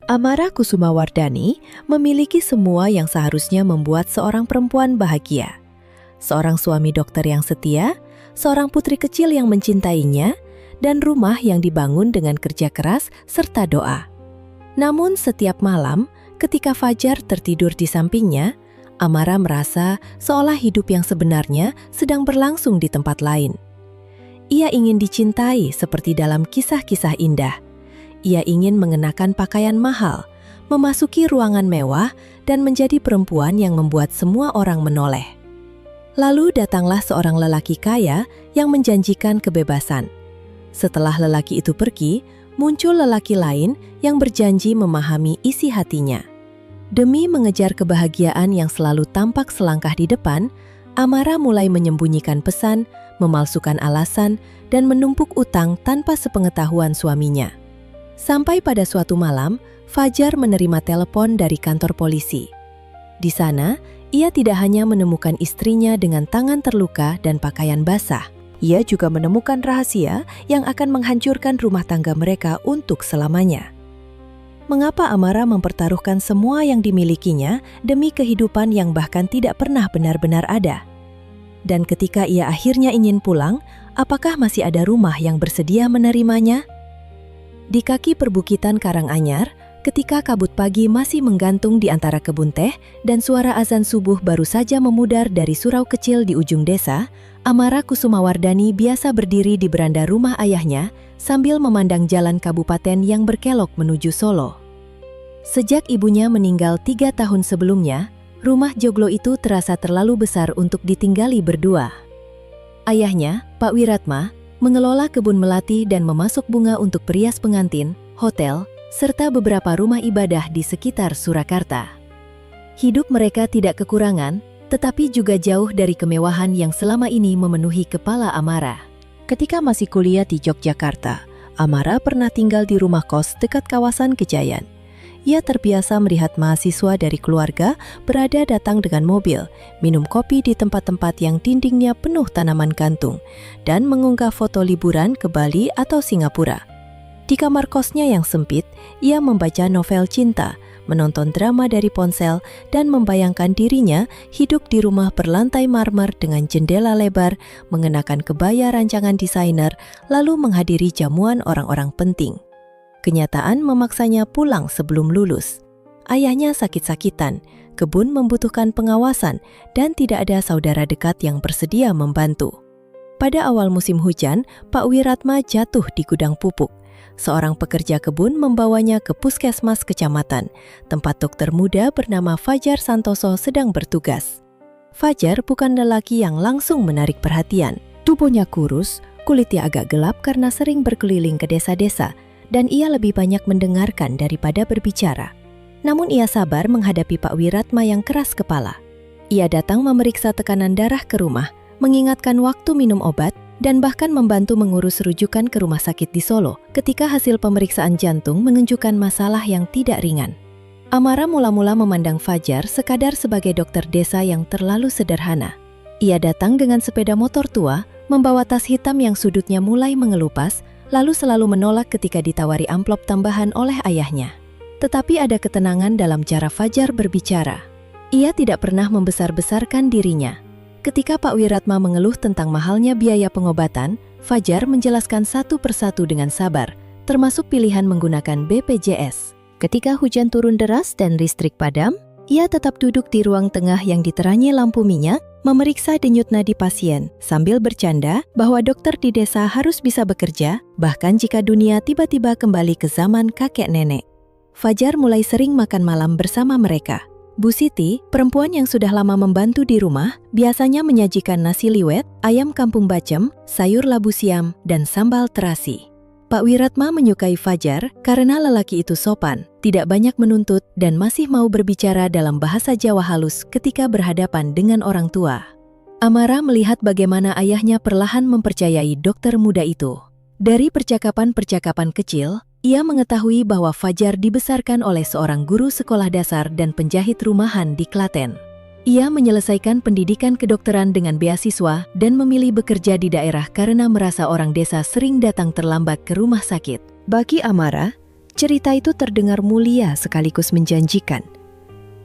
Amara Kusumawardhani memiliki semua yang seharusnya membuat seorang perempuan bahagia. Seorang suami dokter yang setia, seorang putri kecil yang mencintainya, dan rumah yang dibangun dengan kerja keras serta doa. Namun setiap malam, ketika Fajar tertidur di sampingnya, Amara merasa seolah hidup yang sebenarnya sedang berlangsung di tempat lain. Ia ingin dicintai seperti dalam kisah-kisah indah. Ia ingin mengenakan pakaian mahal, memasuki ruangan mewah, dan menjadi perempuan yang membuat semua orang menoleh. Lalu datanglah seorang lelaki kaya yang menjanjikan kebebasan. Setelah lelaki itu pergi, muncul lelaki lain yang berjanji memahami isi hatinya. Demi mengejar kebahagiaan yang selalu tampak selangkah di depan, Amara mulai menyembunyikan pesan, memalsukan alasan, dan menumpuk utang tanpa sepengetahuan suaminya. Sampai pada suatu malam, Fajar menerima telepon dari kantor polisi. Di sana, ia tidak hanya menemukan istrinya dengan tangan terluka dan pakaian basah. Ia juga menemukan rahasia yang akan menghancurkan rumah tangga mereka untuk selamanya. Mengapa Amara mempertaruhkan semua yang dimilikinya demi kehidupan yang bahkan tidak pernah benar-benar ada? Dan ketika ia akhirnya ingin pulang, apakah masih ada rumah yang bersedia menerimanya? Di kaki perbukitan Karanganyar, ketika kabut pagi masih menggantung di antara kebun teh dan suara azan subuh baru saja memudar dari surau kecil di ujung desa, Amara Kusumawardhani biasa berdiri di beranda rumah ayahnya sambil memandang jalan kabupaten yang berkelok menuju Solo. Sejak ibunya meninggal 3 tahun sebelumnya, rumah joglo itu terasa terlalu besar untuk ditinggali berdua. Ayahnya, Pak Wiratma, mengelola kebun melati dan memasok bunga untuk perias pengantin, hotel, serta beberapa rumah ibadah di sekitar Surakarta. Hidup mereka tidak kekurangan, tetapi juga jauh dari kemewahan yang selama ini memenuhi kepala Amara. Ketika masih kuliah di Yogyakarta, Amara pernah tinggal di rumah kos dekat kawasan Kejayan. Ia terbiasa melihat mahasiswa dari keluarga berada datang dengan mobil, minum kopi di tempat-tempat yang dindingnya penuh tanaman gantung, dan mengunggah foto liburan ke Bali atau Singapura. Di kamar kosnya yang sempit, ia membaca novel cinta, menonton drama dari ponsel, dan membayangkan dirinya hidup di rumah berlantai marmer dengan jendela lebar, mengenakan kebaya rancangan desainer, lalu menghadiri jamuan orang-orang penting. Kenyataan memaksanya pulang sebelum lulus. Ayahnya sakit-sakitan, kebun membutuhkan pengawasan, dan tidak ada saudara dekat yang bersedia membantu. Pada awal musim hujan, Pak Wiratma jatuh di gudang pupuk. Seorang pekerja kebun membawanya ke puskesmas kecamatan, tempat dokter muda bernama Fajar Santoso sedang bertugas. Fajar bukan lelaki yang langsung menarik perhatian. Tubuhnya kurus, kulitnya agak gelap karena sering berkeliling ke desa-desa, dan ia lebih banyak mendengarkan daripada berbicara. Namun ia sabar menghadapi Pak Wiratma yang keras kepala. Ia datang memeriksa tekanan darah ke rumah, mengingatkan waktu minum obat, dan bahkan membantu mengurus rujukan ke rumah sakit di Solo ketika hasil pemeriksaan jantung menunjukkan masalah yang tidak ringan. Amara mula-mula memandang Fajar sekadar sebagai dokter desa yang terlalu sederhana. Ia datang dengan sepeda motor tua, membawa tas hitam yang sudutnya mulai mengelupas, lalu selalu menolak ketika ditawari amplop tambahan oleh ayahnya. Tetapi ada ketenangan dalam cara Fajar berbicara. Ia tidak pernah membesar-besarkan dirinya. Ketika Pak Wiratma mengeluh tentang mahalnya biaya pengobatan, Fajar menjelaskan satu persatu dengan sabar, termasuk pilihan menggunakan BPJS. Ketika hujan turun deras dan listrik padam, ia tetap duduk di ruang tengah yang diterangi lampu minyak, memeriksa denyut nadi pasien, sambil bercanda bahwa dokter di desa harus bisa bekerja, bahkan jika dunia tiba-tiba kembali ke zaman kakek nenek. Fajar mulai sering makan malam bersama mereka. Bu Siti, perempuan yang sudah lama membantu di rumah, biasanya menyajikan nasi liwet, ayam kampung bacem, sayur labu siam, dan sambal terasi. Pak Wiratma menyukai Fajar karena lelaki itu sopan, tidak banyak menuntut, dan masih mau berbicara dalam bahasa Jawa halus ketika berhadapan dengan orang tua. Amara melihat bagaimana ayahnya perlahan mempercayai dokter muda itu. Dari percakapan-percakapan kecil, ia mengetahui bahwa Fajar dibesarkan oleh seorang guru sekolah dasar dan penjahit rumahan di Klaten. Ia menyelesaikan pendidikan kedokteran dengan beasiswa dan memilih bekerja di daerah karena merasa orang desa sering datang terlambat ke rumah sakit. Bagi Amara, Cerita itu terdengar mulia sekaligus menjanjikan.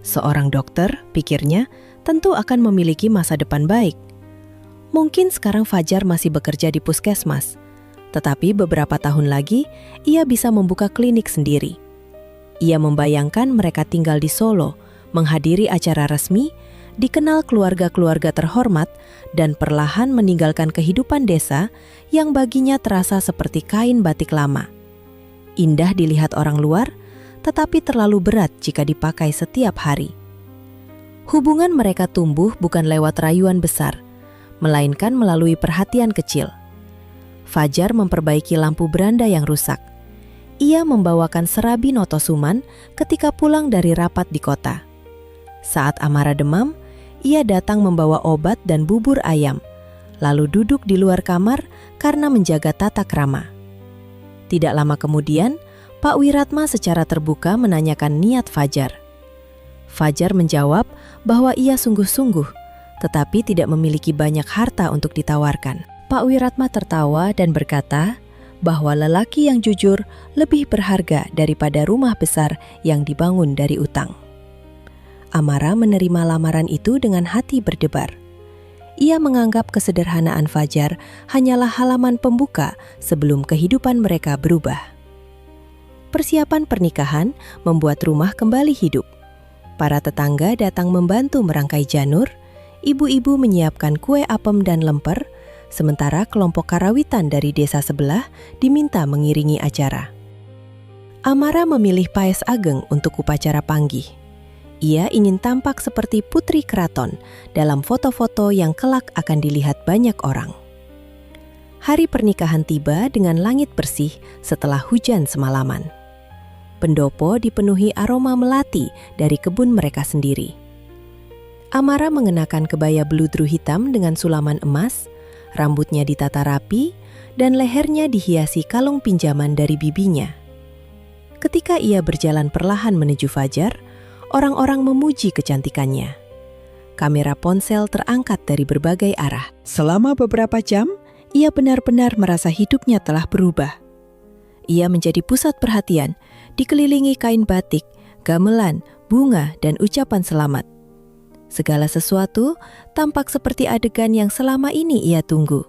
Seorang dokter, pikirnya, tentu akan memiliki masa depan baik. Mungkin sekarang Fajar masih bekerja di puskesmas, tetapi beberapa tahun lagi ia bisa membuka klinik sendiri. Ia membayangkan mereka tinggal di Solo, menghadiri acara resmi, dikenal keluarga-keluarga terhormat, dan perlahan meninggalkan kehidupan desa yang baginya terasa seperti kain batik lama. Indah dilihat orang luar, tetapi terlalu berat jika dipakai setiap hari. Hubungan mereka tumbuh bukan lewat rayuan besar, melainkan melalui perhatian kecil. Fajar memperbaiki lampu beranda yang rusak. Ia membawakan serabi notosuman ketika pulang dari rapat di kota. Saat Amara demam, ia datang membawa obat dan bubur ayam, lalu duduk di luar kamar karena menjaga tata krama. Tidak lama kemudian, Pak Wiratma secara terbuka menanyakan niat Fajar. Fajar menjawab bahwa ia sungguh-sungguh, tetapi tidak memiliki banyak harta untuk ditawarkan. Pak Wiratma tertawa dan berkata bahwa lelaki yang jujur lebih berharga daripada rumah besar yang dibangun dari utang. Amara menerima lamaran itu dengan hati berdebar. Ia menganggap kesederhanaan Fajar hanyalah halaman pembuka sebelum kehidupan mereka berubah. Persiapan pernikahan membuat rumah kembali hidup. Para tetangga datang membantu merangkai janur, ibu-ibu menyiapkan kue apem dan lemper, sementara kelompok karawitan dari desa sebelah diminta mengiringi acara. Amara memilih paes ageng untuk upacara panggih. Ia ingin tampak seperti putri keraton dalam foto-foto yang kelak akan dilihat banyak orang. Hari pernikahan tiba dengan langit bersih setelah hujan semalaman. Pendopo dipenuhi aroma melati dari kebun mereka sendiri. Amara mengenakan kebaya beludru hitam dengan sulaman emas, rambutnya ditata rapi, dan lehernya dihiasi kalung pinjaman dari bibinya. Ketika ia berjalan perlahan menuju Fajar, orang-orang memuji kecantikannya. Kamera ponsel terangkat dari berbagai arah. Selama beberapa jam, ia benar-benar merasa hidupnya telah berubah. Ia menjadi pusat perhatian, dikelilingi kain batik, gamelan, bunga, dan ucapan selamat. Segala sesuatu tampak seperti adegan yang selama ini ia tunggu.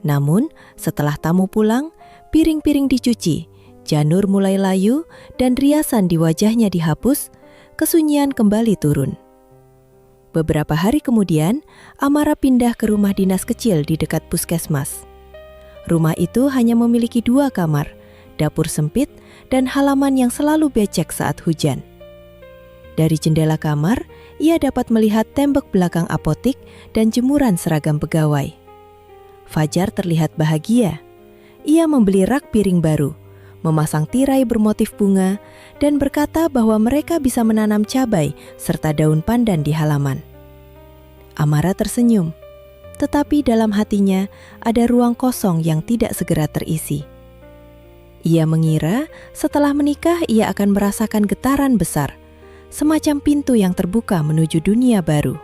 Namun, setelah tamu pulang, piring-piring dicuci, janur mulai layu, dan riasan di wajahnya dihapus, kesunyian kembali turun. Beberapa hari kemudian, Amara pindah ke rumah dinas kecil di dekat puskesmas. Rumah itu hanya memiliki 2 kamar, dapur sempit, dan halaman yang selalu becek saat hujan. Dari jendela kamar, ia dapat melihat tembok belakang apotik dan jemuran seragam pegawai. Fajar terlihat bahagia. Ia membeli rak piring baru, memasang tirai bermotif bunga, dan berkata bahwa mereka bisa menanam cabai serta daun pandan di halaman. Amara tersenyum, tetapi dalam hatinya ada ruang kosong yang tidak segera terisi. Ia mengira setelah menikah ia akan merasakan getaran besar, semacam pintu yang terbuka menuju dunia baru.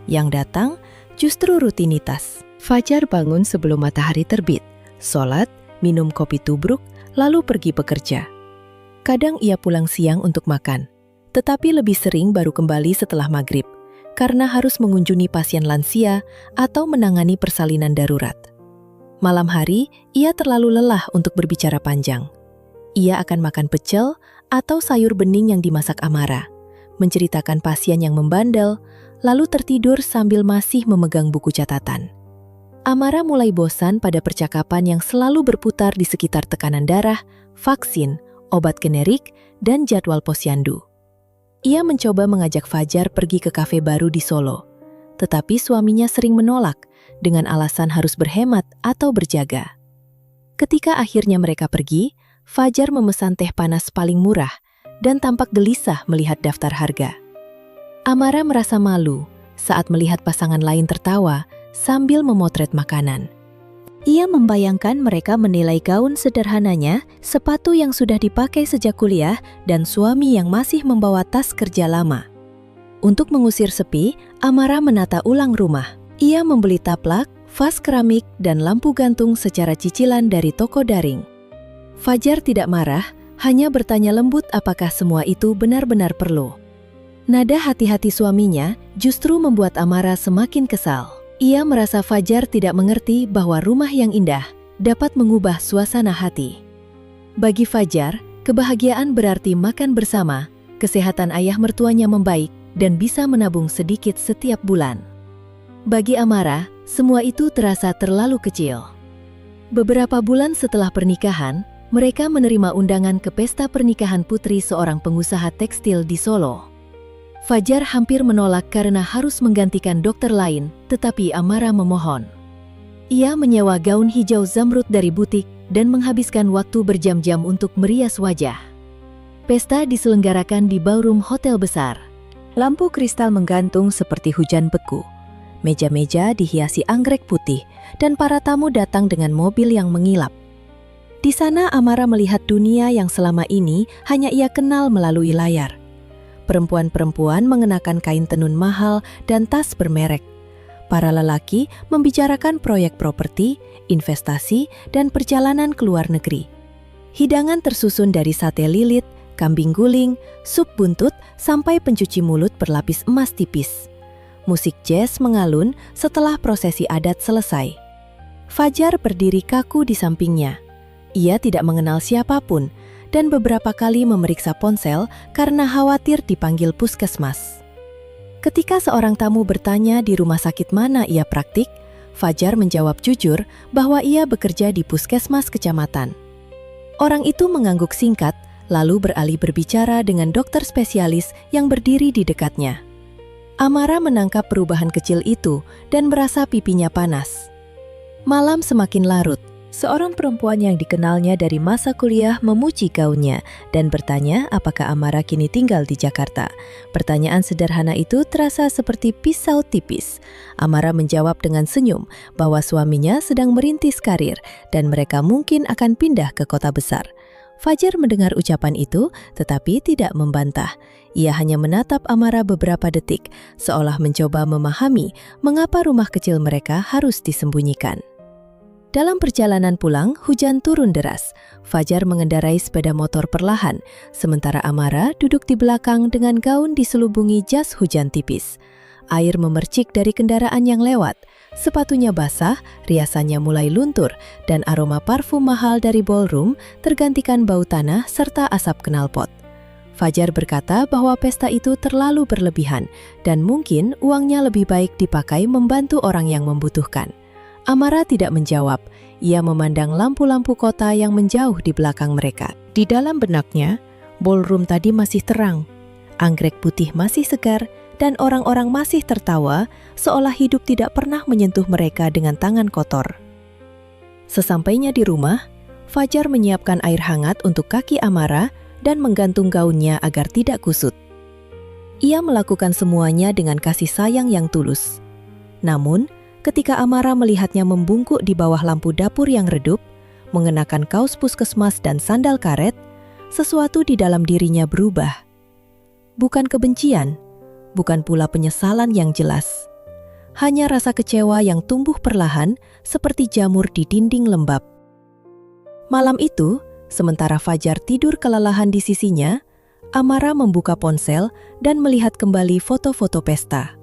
Yang datang justru rutinitas. Fajar bangun sebelum matahari terbit, sholat, minum kopi tubruk, lalu pergi bekerja. Kadang ia pulang siang untuk makan, tetapi lebih sering baru kembali setelah maghrib, karena harus mengunjungi pasien lansia atau menangani persalinan darurat. Malam hari, ia terlalu lelah untuk berbicara panjang. Ia akan makan pecel atau sayur bening yang dimasak Amara, menceritakan pasien yang membandel, lalu tertidur sambil masih memegang buku catatan. Amara mulai bosan pada percakapan yang selalu berputar di sekitar tekanan darah, vaksin, obat generik, dan jadwal posyandu. Ia mencoba mengajak Fajar pergi ke kafe baru di Solo, tetapi suaminya sering menolak dengan alasan harus berhemat atau berjaga. Ketika akhirnya mereka pergi, Fajar memesan teh panas paling murah dan tampak gelisah melihat daftar harga. Amara merasa malu saat melihat pasangan lain tertawa sambil memotret makanan. Ia membayangkan mereka menilai gaun sederhananya, sepatu yang sudah dipakai sejak kuliah, dan suami yang masih membawa tas kerja lama. Untuk mengusir sepi, Amara menata ulang rumah. Ia membeli taplak, vas keramik, dan lampu gantung secara cicilan dari toko daring. Fajar tidak marah, hanya bertanya lembut apakah semua itu benar-benar perlu. Nada hati-hati suaminya justru membuat Amara semakin kesal. Ia merasa Fajar tidak mengerti bahwa rumah yang indah dapat mengubah suasana hati. Bagi Fajar, kebahagiaan berarti makan bersama, kesehatan ayah mertuanya membaik, dan bisa menabung sedikit setiap bulan. Bagi Amara, semua itu terasa terlalu kecil. Beberapa bulan setelah pernikahan, mereka menerima undangan ke pesta pernikahan putri seorang pengusaha tekstil di Solo. Fajar hampir menolak karena harus menggantikan dokter lain, tetapi Amara memohon. Ia menyewa gaun hijau zamrud dari butik dan menghabiskan waktu berjam-jam untuk merias wajah. Pesta diselenggarakan di ballroom hotel besar. Lampu kristal menggantung seperti hujan beku. Meja-meja dihiasi anggrek putih dan para tamu datang dengan mobil yang mengilap. Di sana Amara melihat dunia yang selama ini hanya ia kenal melalui layar. Perempuan-perempuan mengenakan kain tenun mahal dan tas bermerek. Para lelaki membicarakan proyek properti, investasi, dan perjalanan ke luar negeri. Hidangan tersusun dari sate lilit, kambing guling, sup buntut, sampai pencuci mulut berlapis emas tipis. Musik jazz mengalun setelah prosesi adat selesai. Fajar berdiri kaku di sampingnya. Ia tidak mengenal siapapun, dan beberapa kali memeriksa ponsel karena khawatir dipanggil puskesmas. Ketika seorang tamu bertanya di rumah sakit mana ia praktik, Fajar menjawab jujur bahwa ia bekerja di puskesmas kecamatan. Orang itu mengangguk singkat, lalu beralih berbicara dengan dokter spesialis yang berdiri di dekatnya. Amara menangkap perubahan kecil itu dan merasa pipinya panas. Malam semakin larut. Seorang perempuan yang dikenalnya dari masa kuliah memuji gaunnya dan bertanya apakah Amara kini tinggal di Jakarta. Pertanyaan sederhana itu terasa seperti pisau tipis. Amara menjawab dengan senyum bahwa suaminya sedang merintis karir dan mereka mungkin akan pindah ke kota besar. Fajar mendengar ucapan itu tetapi tidak membantah. Ia hanya menatap Amara beberapa detik, seolah mencoba memahami mengapa rumah kecil mereka harus disembunyikan. Dalam perjalanan pulang, hujan turun deras. Fajar mengendarai sepeda motor perlahan, sementara Amara duduk di belakang dengan gaun diselubungi jas hujan tipis. Air memercik dari kendaraan yang lewat. Sepatunya basah, riasannya mulai luntur, dan aroma parfum mahal dari ballroom tergantikan bau tanah serta asap knalpot. Fajar berkata bahwa pesta itu terlalu berlebihan, dan mungkin uangnya lebih baik dipakai membantu orang yang membutuhkan. Amara tidak menjawab. Ia memandang lampu-lampu kota yang menjauh di belakang mereka. Di dalam benaknya, ballroom tadi masih terang. Anggrek putih masih segar, dan orang-orang masih tertawa, seolah hidup tidak pernah menyentuh mereka dengan tangan kotor. Sesampainya di rumah, Fajar menyiapkan air hangat untuk kaki Amara dan menggantung gaunnya agar tidak kusut. Ia melakukan semuanya dengan kasih sayang yang tulus. Namun, ketika Amara melihatnya membungkuk di bawah lampu dapur yang redup, mengenakan kaos puskesmas dan sandal karet, sesuatu di dalam dirinya berubah. Bukan kebencian, bukan pula penyesalan yang jelas. Hanya rasa kecewa yang tumbuh perlahan seperti jamur di dinding lembab. Malam itu, sementara Fajar tidur kelelahan di sisinya, Amara membuka ponsel dan melihat kembali foto-foto pesta.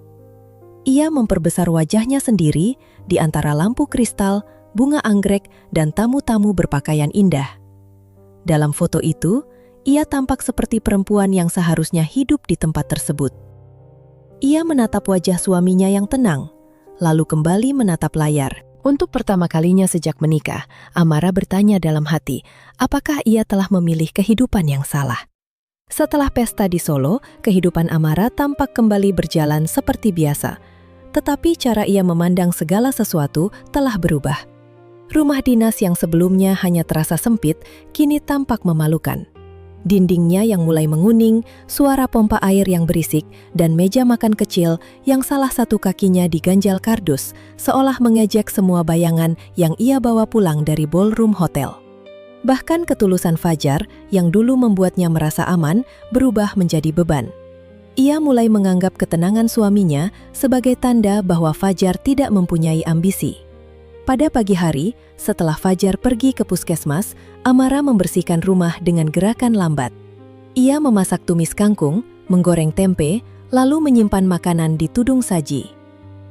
Ia memperbesar wajahnya sendiri di antara lampu kristal, bunga anggrek, dan tamu-tamu berpakaian indah. Dalam foto itu, ia tampak seperti perempuan yang seharusnya hidup di tempat tersebut. Ia menatap wajah suaminya yang tenang, lalu kembali menatap layar. Untuk pertama kalinya sejak menikah, Amara bertanya dalam hati, apakah ia telah memilih kehidupan yang salah? Setelah pesta di Solo, kehidupan Amara tampak kembali berjalan seperti biasa. Tetapi cara ia memandang segala sesuatu telah berubah. Rumah dinas yang sebelumnya hanya terasa sempit, kini tampak memalukan. Dindingnya yang mulai menguning, suara pompa air yang berisik, dan meja makan kecil yang salah satu kakinya diganjal kardus, seolah mengejek semua bayangan yang ia bawa pulang dari ballroom hotel. Bahkan ketulusan Fajar yang dulu membuatnya merasa aman berubah menjadi beban. Ia mulai menganggap ketenangan suaminya sebagai tanda bahwa Fajar tidak mempunyai ambisi. Pada pagi hari, setelah Fajar pergi ke puskesmas, Amara membersihkan rumah dengan gerakan lambat. Ia memasak tumis kangkung, menggoreng tempe, lalu menyimpan makanan di tudung saji.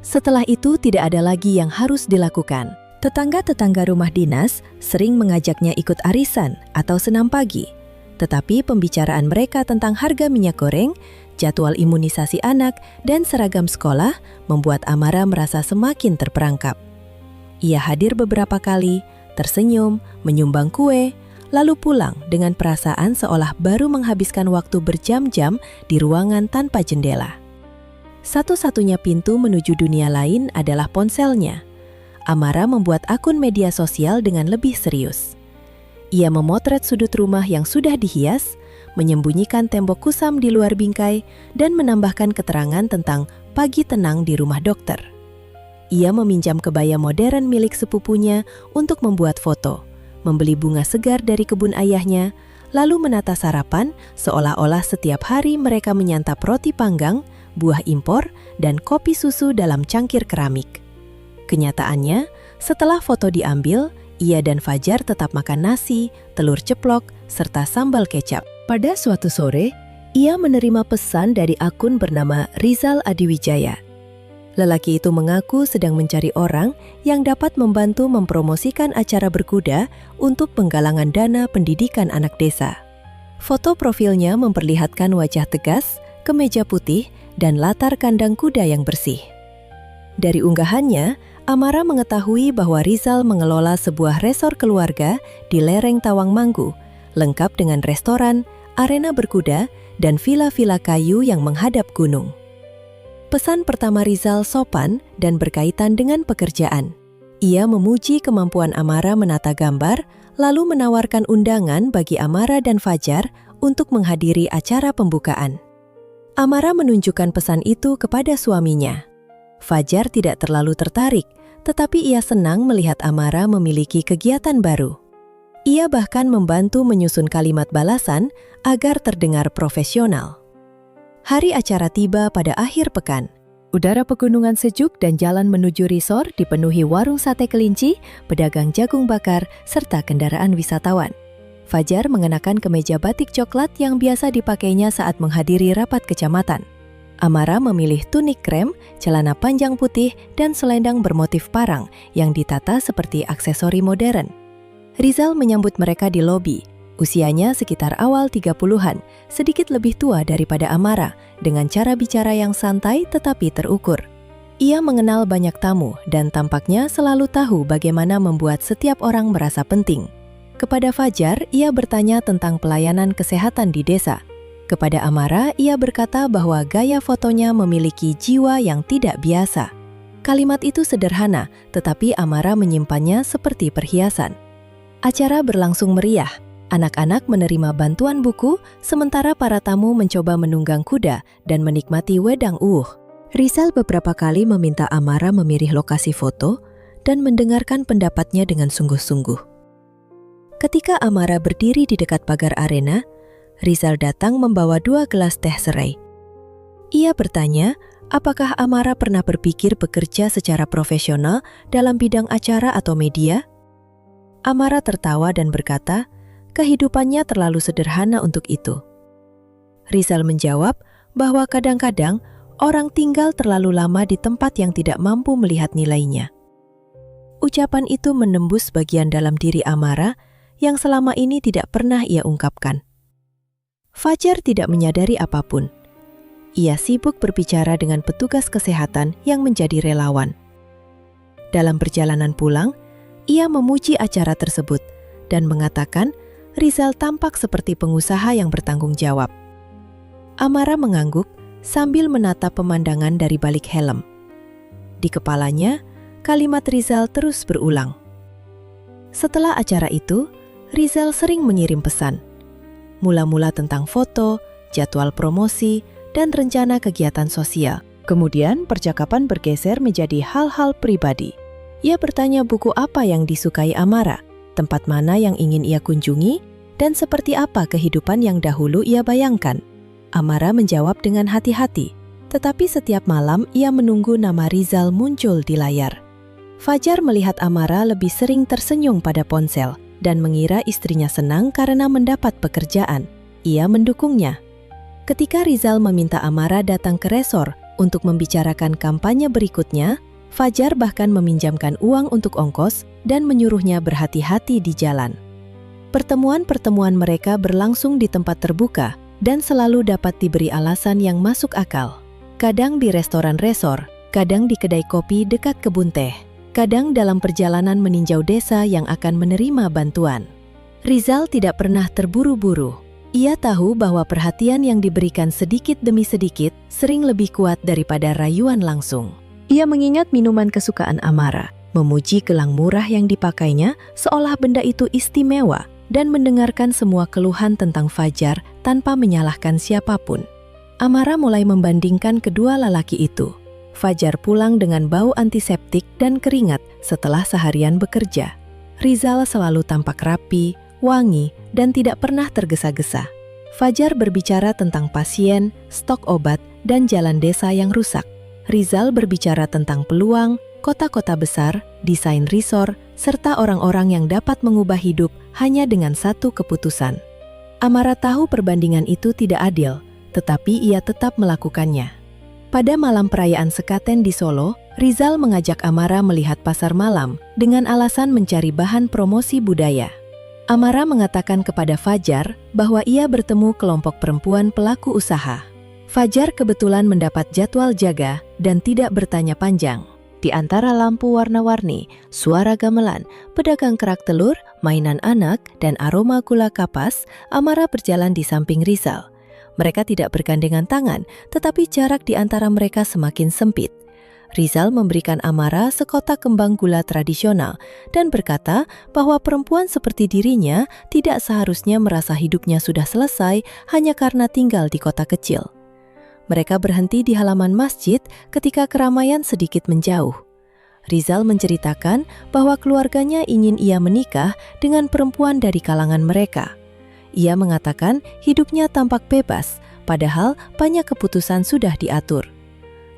Setelah itu tidak ada lagi yang harus dilakukan. Tetangga-tetangga rumah dinas sering mengajaknya ikut arisan atau senam pagi. Tetapi pembicaraan mereka tentang harga minyak goreng, jadwal imunisasi anak, dan seragam sekolah membuat Amara merasa semakin terperangkap. Ia hadir beberapa kali, tersenyum, menyumbang kue, lalu pulang dengan perasaan seolah baru menghabiskan waktu berjam-jam di ruangan tanpa jendela. Satu-satunya pintu menuju dunia lain adalah ponselnya. Amara membuat akun media sosial dengan lebih serius. Ia memotret sudut rumah yang sudah dihias, menyembunyikan tembok kusam di luar bingkai, dan menambahkan keterangan tentang pagi tenang di rumah dokter. Ia meminjam kebaya modern milik sepupunya untuk membuat foto, membeli bunga segar dari kebun ayahnya, lalu menata sarapan seolah-olah setiap hari mereka menyantap roti panggang, buah impor, dan kopi susu dalam cangkir keramik. Kenyataannya, setelah foto diambil, ia dan Fajar tetap makan nasi, telur ceplok, serta sambal kecap. Pada suatu sore, ia menerima pesan dari akun bernama Rizal Adiwijaya. Lelaki itu mengaku sedang mencari orang yang dapat membantu mempromosikan acara berkuda untuk penggalangan dana pendidikan anak desa. Foto profilnya memperlihatkan wajah tegas, kemeja putih, dan latar kandang kuda yang bersih. Dari unggahannya, Amara mengetahui bahwa Rizal mengelola sebuah resor keluarga di lereng Tawangmangu, lengkap dengan restoran, arena berkuda, dan villa-villa kayu yang menghadap gunung. Pesan pertama Rizal sopan dan berkaitan dengan pekerjaan. Ia memuji kemampuan Amara menata gambar, lalu menawarkan undangan bagi Amara dan Fajar untuk menghadiri acara pembukaan. Amara menunjukkan pesan itu kepada suaminya. Fajar tidak terlalu tertarik, tetapi ia senang melihat Amara memiliki kegiatan baru. Ia bahkan membantu menyusun kalimat balasan agar terdengar profesional. Hari acara tiba pada akhir pekan. Udara pegunungan sejuk dan jalan menuju resort dipenuhi warung sate kelinci, pedagang jagung bakar, serta kendaraan wisatawan. Fajar mengenakan kemeja batik coklat yang biasa dipakainya saat menghadiri rapat kecamatan. Amara memilih tunik krem, celana panjang putih, dan selendang bermotif parang yang ditata seperti aksesori modern. Rizal menyambut mereka di lobi. Usianya sekitar awal 30-an, sedikit lebih tua daripada Amara, dengan cara bicara yang santai tetapi terukur. Ia mengenal banyak tamu dan tampaknya selalu tahu bagaimana membuat setiap orang merasa penting. Kepada Fajar, ia bertanya tentang pelayanan kesehatan di desa. Kepada Amara, ia berkata bahwa gaya fotonya memiliki jiwa yang tidak biasa. Kalimat itu sederhana, tetapi Amara menyimpannya seperti perhiasan. Acara berlangsung meriah. Anak-anak menerima bantuan buku, sementara para tamu mencoba menunggang kuda dan menikmati wedang uwuh. Rizal beberapa kali meminta Amara memilih lokasi foto dan mendengarkan pendapatnya dengan sungguh-sungguh. Ketika Amara berdiri di dekat pagar arena, Rizal datang membawa 2 gelas teh serai. Ia bertanya, apakah Amara pernah berpikir bekerja secara profesional dalam bidang acara atau media? Amara tertawa dan berkata, kehidupannya terlalu sederhana untuk itu. Rizal menjawab bahwa kadang-kadang orang tinggal terlalu lama di tempat yang tidak mampu melihat nilainya. Ucapan itu menembus bagian dalam diri Amara yang selama ini tidak pernah ia ungkapkan. Fajar tidak menyadari apapun. Ia sibuk berbicara dengan petugas kesehatan yang menjadi relawan. Dalam perjalanan pulang, ia memuji acara tersebut dan mengatakan Rizal tampak seperti pengusaha yang bertanggung jawab. Amara mengangguk sambil menatap pemandangan dari balik helm. Di kepalanya, kalimat Rizal terus berulang. Setelah acara itu, Rizal sering mengirim pesan. Mula-mula tentang foto, jadwal promosi, dan rencana kegiatan sosial. Kemudian percakapan bergeser menjadi hal-hal pribadi. Ia bertanya buku apa yang disukai Amara, tempat mana yang ingin ia kunjungi, dan seperti apa kehidupan yang dahulu ia bayangkan. Amara menjawab dengan hati-hati, tetapi setiap malam ia menunggu nama Rizal muncul di layar. Fajar melihat Amara lebih sering tersenyum pada ponsel dan mengira istrinya senang karena mendapat pekerjaan. Ia mendukungnya. Ketika Rizal meminta Amara datang ke resor untuk membicarakan kampanye berikutnya, Fajar bahkan meminjamkan uang untuk ongkos dan menyuruhnya berhati-hati di jalan. Pertemuan-pertemuan mereka berlangsung di tempat terbuka dan selalu dapat diberi alasan yang masuk akal. Kadang di restoran resor, kadang di kedai kopi dekat kebun teh, kadang dalam perjalanan meninjau desa yang akan menerima bantuan. Rizal tidak pernah terburu-buru. Ia tahu bahwa perhatian yang diberikan sedikit demi sedikit sering lebih kuat daripada rayuan langsung. Ia mengingat minuman kesukaan Amara, memuji gelang murah yang dipakainya seolah benda itu istimewa, dan mendengarkan semua keluhan tentang Fajar tanpa menyalahkan siapapun. Amara mulai membandingkan kedua lelaki itu. Fajar pulang dengan bau antiseptik dan keringat setelah seharian bekerja. Rizal selalu tampak rapi, wangi, dan tidak pernah tergesa-gesa. Fajar berbicara tentang pasien, stok obat, dan jalan desa yang rusak. Rizal berbicara tentang peluang, kota-kota besar, desain resor, serta orang-orang yang dapat mengubah hidup hanya dengan satu keputusan. Amara tahu perbandingan itu tidak adil, tetapi ia tetap melakukannya. Pada malam perayaan sekaten di Solo, Rizal mengajak Amara melihat pasar malam dengan alasan mencari bahan promosi budaya. Amara mengatakan kepada Fajar bahwa ia bertemu kelompok perempuan pelaku usaha. Fajar kebetulan mendapat jadwal jaga dan tidak bertanya panjang. Di antara lampu warna-warni, suara gamelan, pedagang kerak telur, mainan anak, dan aroma gula kapas, Amara berjalan di samping Rizal. Mereka tidak bergandengan tangan, tetapi jarak di antara mereka semakin sempit. Rizal memberikan Amara sekotak kembang gula tradisional dan berkata bahwa perempuan seperti dirinya tidak seharusnya merasa hidupnya sudah selesai hanya karena tinggal di kota kecil. Mereka berhenti di halaman masjid ketika keramaian sedikit menjauh. Rizal menceritakan bahwa keluarganya ingin ia menikah dengan perempuan dari kalangan mereka. Ia mengatakan hidupnya tampak bebas, padahal banyak keputusan sudah diatur.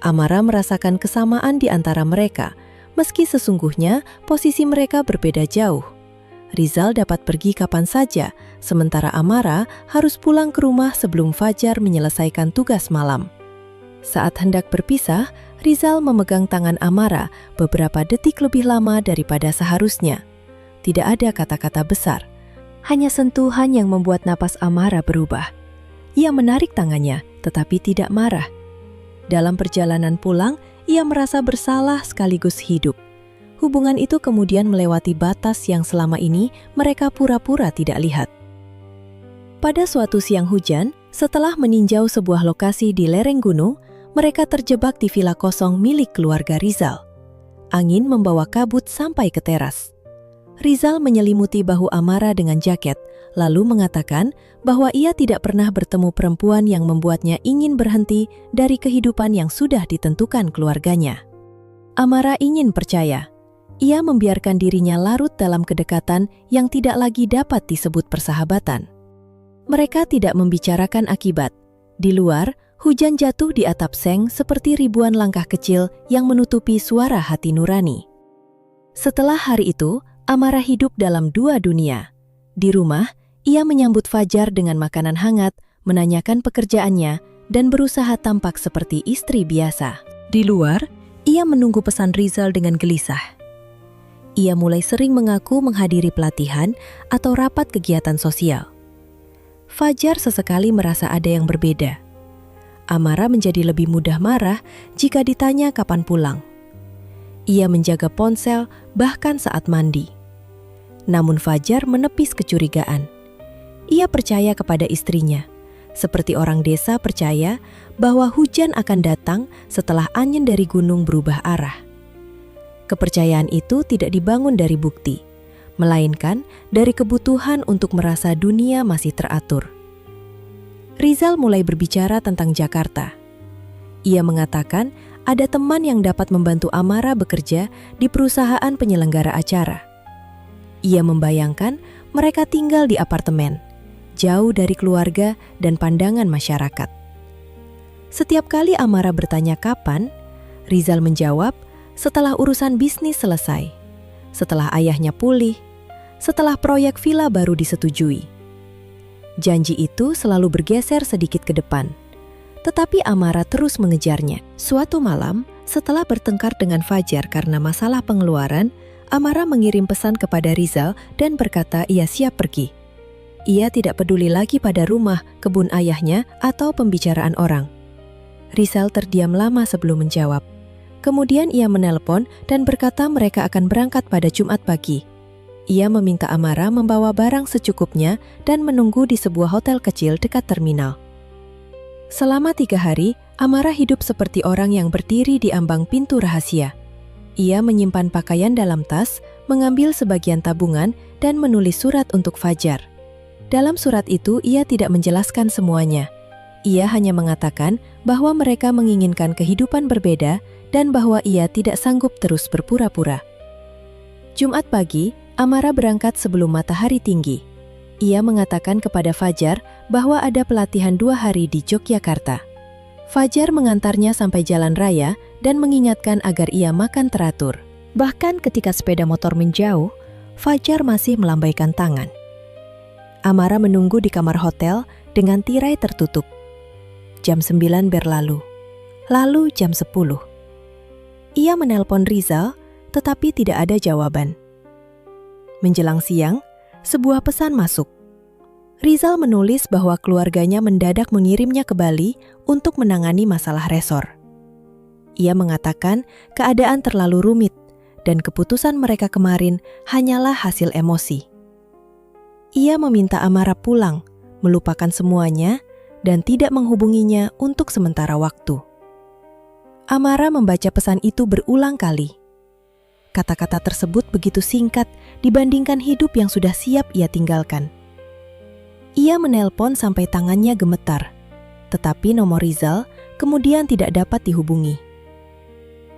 Amara merasakan kesamaan di antara mereka, meski sesungguhnya posisi mereka berbeda jauh. Rizal dapat pergi kapan saja, sementara Amara harus pulang ke rumah sebelum Fajar menyelesaikan tugas malam. Saat hendak berpisah, Rizal memegang tangan Amara beberapa detik lebih lama daripada seharusnya. Tidak ada kata-kata besar. Hanya sentuhan yang membuat napas Amara berubah. Ia menarik tangannya, tetapi tidak marah. Dalam perjalanan pulang, ia merasa bersalah sekaligus hidup. Hubungan itu kemudian melewati batas yang selama ini mereka pura-pura tidak lihat. Pada suatu siang hujan, setelah meninjau sebuah lokasi di lereng gunung, mereka terjebak di villa kosong milik keluarga Rizal. Angin membawa kabut sampai ke teras. Rizal menyelimuti bahu Amara dengan jaket, lalu mengatakan bahwa ia tidak pernah bertemu perempuan yang membuatnya ingin berhenti dari kehidupan yang sudah ditentukan keluarganya. Amara ingin percaya. Ia membiarkan dirinya larut dalam kedekatan yang tidak lagi dapat disebut persahabatan. Mereka tidak membicarakan akibat. Di luar, hujan jatuh di atap seng seperti ribuan langkah kecil yang menutupi suara hati nurani. Setelah hari itu, Amara hidup dalam dua dunia. Di rumah, ia menyambut Fajar dengan makanan hangat, menanyakan pekerjaannya, dan berusaha tampak seperti istri biasa. Di luar, ia menunggu pesan Rizal dengan gelisah. Ia mulai sering mengaku menghadiri pelatihan atau rapat kegiatan sosial. Fajar sesekali merasa ada yang berbeda. Amara menjadi lebih mudah marah jika ditanya kapan pulang. Ia menjaga ponsel bahkan saat mandi. Namun Fajar menepis kecurigaan. Ia percaya kepada istrinya, seperti orang desa percaya bahwa hujan akan datang setelah angin dari gunung berubah arah. Kepercayaan itu tidak dibangun dari bukti, melainkan dari kebutuhan untuk merasa dunia masih teratur. Rizal mulai berbicara tentang Jakarta. Ia mengatakan ada teman yang dapat membantu Amara bekerja di perusahaan penyelenggara acara. Ia membayangkan mereka tinggal di apartemen, jauh dari keluarga dan pandangan masyarakat. Setiap kali Amara bertanya kapan, Rizal menjawab, setelah urusan bisnis selesai, setelah ayahnya pulih, setelah proyek villa baru disetujui. Janji itu selalu bergeser sedikit ke depan, tetapi Amara terus mengejarnya. Suatu malam, setelah bertengkar dengan Fajar karena masalah pengeluaran, Amara mengirim pesan kepada Rizal dan berkata ia siap pergi. Ia tidak peduli lagi pada rumah, kebun ayahnya, atau pembicaraan orang. Rizal terdiam lama sebelum menjawab. Kemudian ia menelpon dan berkata mereka akan berangkat pada Jumat pagi. Ia meminta Amara membawa barang secukupnya dan menunggu di sebuah hotel kecil dekat terminal. Selama 3 hari, Amara hidup seperti orang yang berdiri di ambang pintu rahasia. Ia menyimpan pakaian dalam tas, mengambil sebagian tabungan, dan menulis surat untuk Fajar. Dalam surat itu, ia tidak menjelaskan semuanya. Ia hanya mengatakan bahwa mereka menginginkan kehidupan berbeda dan bahwa ia tidak sanggup terus berpura-pura. Jumat pagi, Amara berangkat sebelum matahari tinggi. Ia mengatakan kepada Fajar bahwa ada pelatihan 2 hari di Yogyakarta. Fajar mengantarnya sampai jalan raya dan mengingatkan agar ia makan teratur. Bahkan ketika sepeda motor menjauh, Fajar masih melambaikan tangan. Amara menunggu di kamar hotel dengan tirai tertutup. Jam 9 berlalu. Lalu jam 10. Ia menelpon Rizal, tetapi tidak ada jawaban. Menjelang siang, sebuah pesan masuk. Rizal menulis bahwa keluarganya mendadak mengirimnya ke Bali untuk menangani masalah resor. Ia mengatakan keadaan terlalu rumit dan keputusan mereka kemarin hanyalah hasil emosi. Ia meminta Amara pulang, melupakan semuanya, dan tidak menghubunginya untuk sementara waktu. Amara membaca pesan itu berulang kali. Kata-kata tersebut begitu singkat dibandingkan hidup yang sudah siap ia tinggalkan. Ia menelpon sampai tangannya gemetar, tetapi nomor Rizal kemudian tidak dapat dihubungi.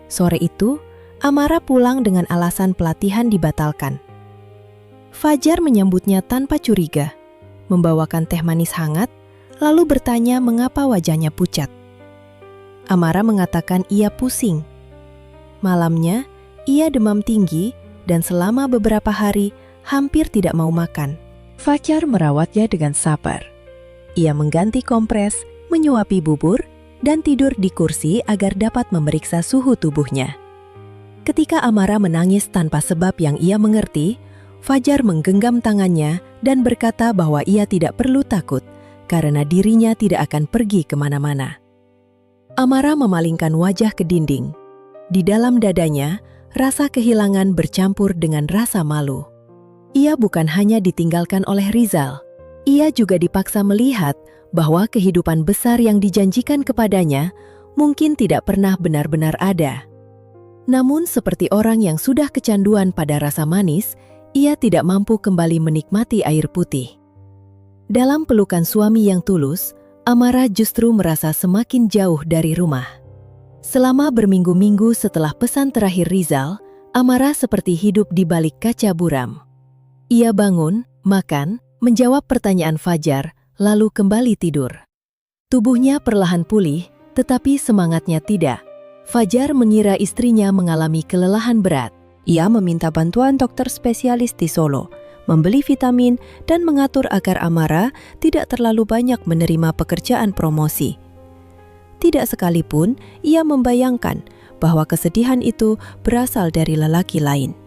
Sore itu, Amara pulang dengan alasan pelatihan dibatalkan. Fajar menyambutnya tanpa curiga, membawakan teh manis hangat, lalu bertanya mengapa wajahnya pucat. Amara mengatakan ia pusing. Malamnya, ia demam tinggi dan selama beberapa hari hampir tidak mau makan. Fajar merawatnya dengan sabar. Ia mengganti kompres, menyuapi bubur, dan tidur di kursi agar dapat memeriksa suhu tubuhnya. Ketika Amara menangis tanpa sebab yang ia mengerti, Fajar menggenggam tangannya dan berkata bahwa ia tidak perlu takut karena dirinya tidak akan pergi kemana-mana. Amara memalingkan wajah ke dinding. Di dalam dadanya, rasa kehilangan bercampur dengan rasa malu. Ia bukan hanya ditinggalkan oleh Rizal, ia juga dipaksa melihat bahwa kehidupan besar yang dijanjikan kepadanya mungkin tidak pernah benar-benar ada. Namun seperti orang yang sudah kecanduan pada rasa manis, ia tidak mampu kembali menikmati air putih. Dalam pelukan suami yang tulus, Amara justru merasa semakin jauh dari rumah. Selama berminggu-minggu setelah pesan terakhir Rizal, Amara seperti hidup di balik kaca buram. Ia bangun, makan, menjawab pertanyaan Fajar, lalu kembali tidur. Tubuhnya perlahan pulih, tetapi semangatnya tidak. Fajar mengira istrinya mengalami kelelahan berat. Ia meminta bantuan dokter spesialis di Solo, membeli vitamin, dan mengatur agar Amara tidak terlalu banyak menerima pekerjaan promosi. Tidak sekalipun ia membayangkan bahwa kesedihan itu berasal dari lelaki lain.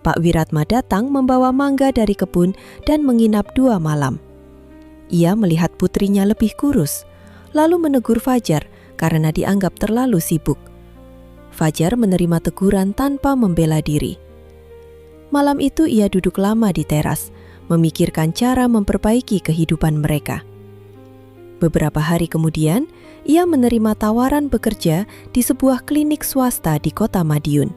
Pak Wiratma datang membawa mangga dari kebun dan menginap 2 malam. Ia melihat putrinya lebih kurus, lalu menegur Fajar karena dianggap terlalu sibuk. Fajar menerima teguran tanpa membela diri. Malam itu ia duduk lama di teras, memikirkan cara memperbaiki kehidupan mereka. Beberapa hari kemudian, ia menerima tawaran bekerja di sebuah klinik swasta di kota Madiun.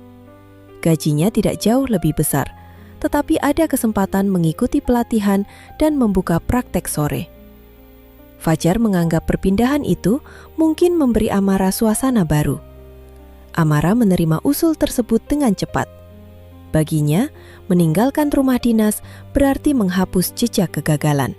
Gajinya tidak jauh lebih besar, tetapi ada kesempatan mengikuti pelatihan dan membuka praktek sore. Fajar menganggap perpindahan itu mungkin memberi Amara suasana baru. Amara menerima usul tersebut dengan cepat. Baginya, meninggalkan rumah dinas berarti menghapus jejak kegagalan.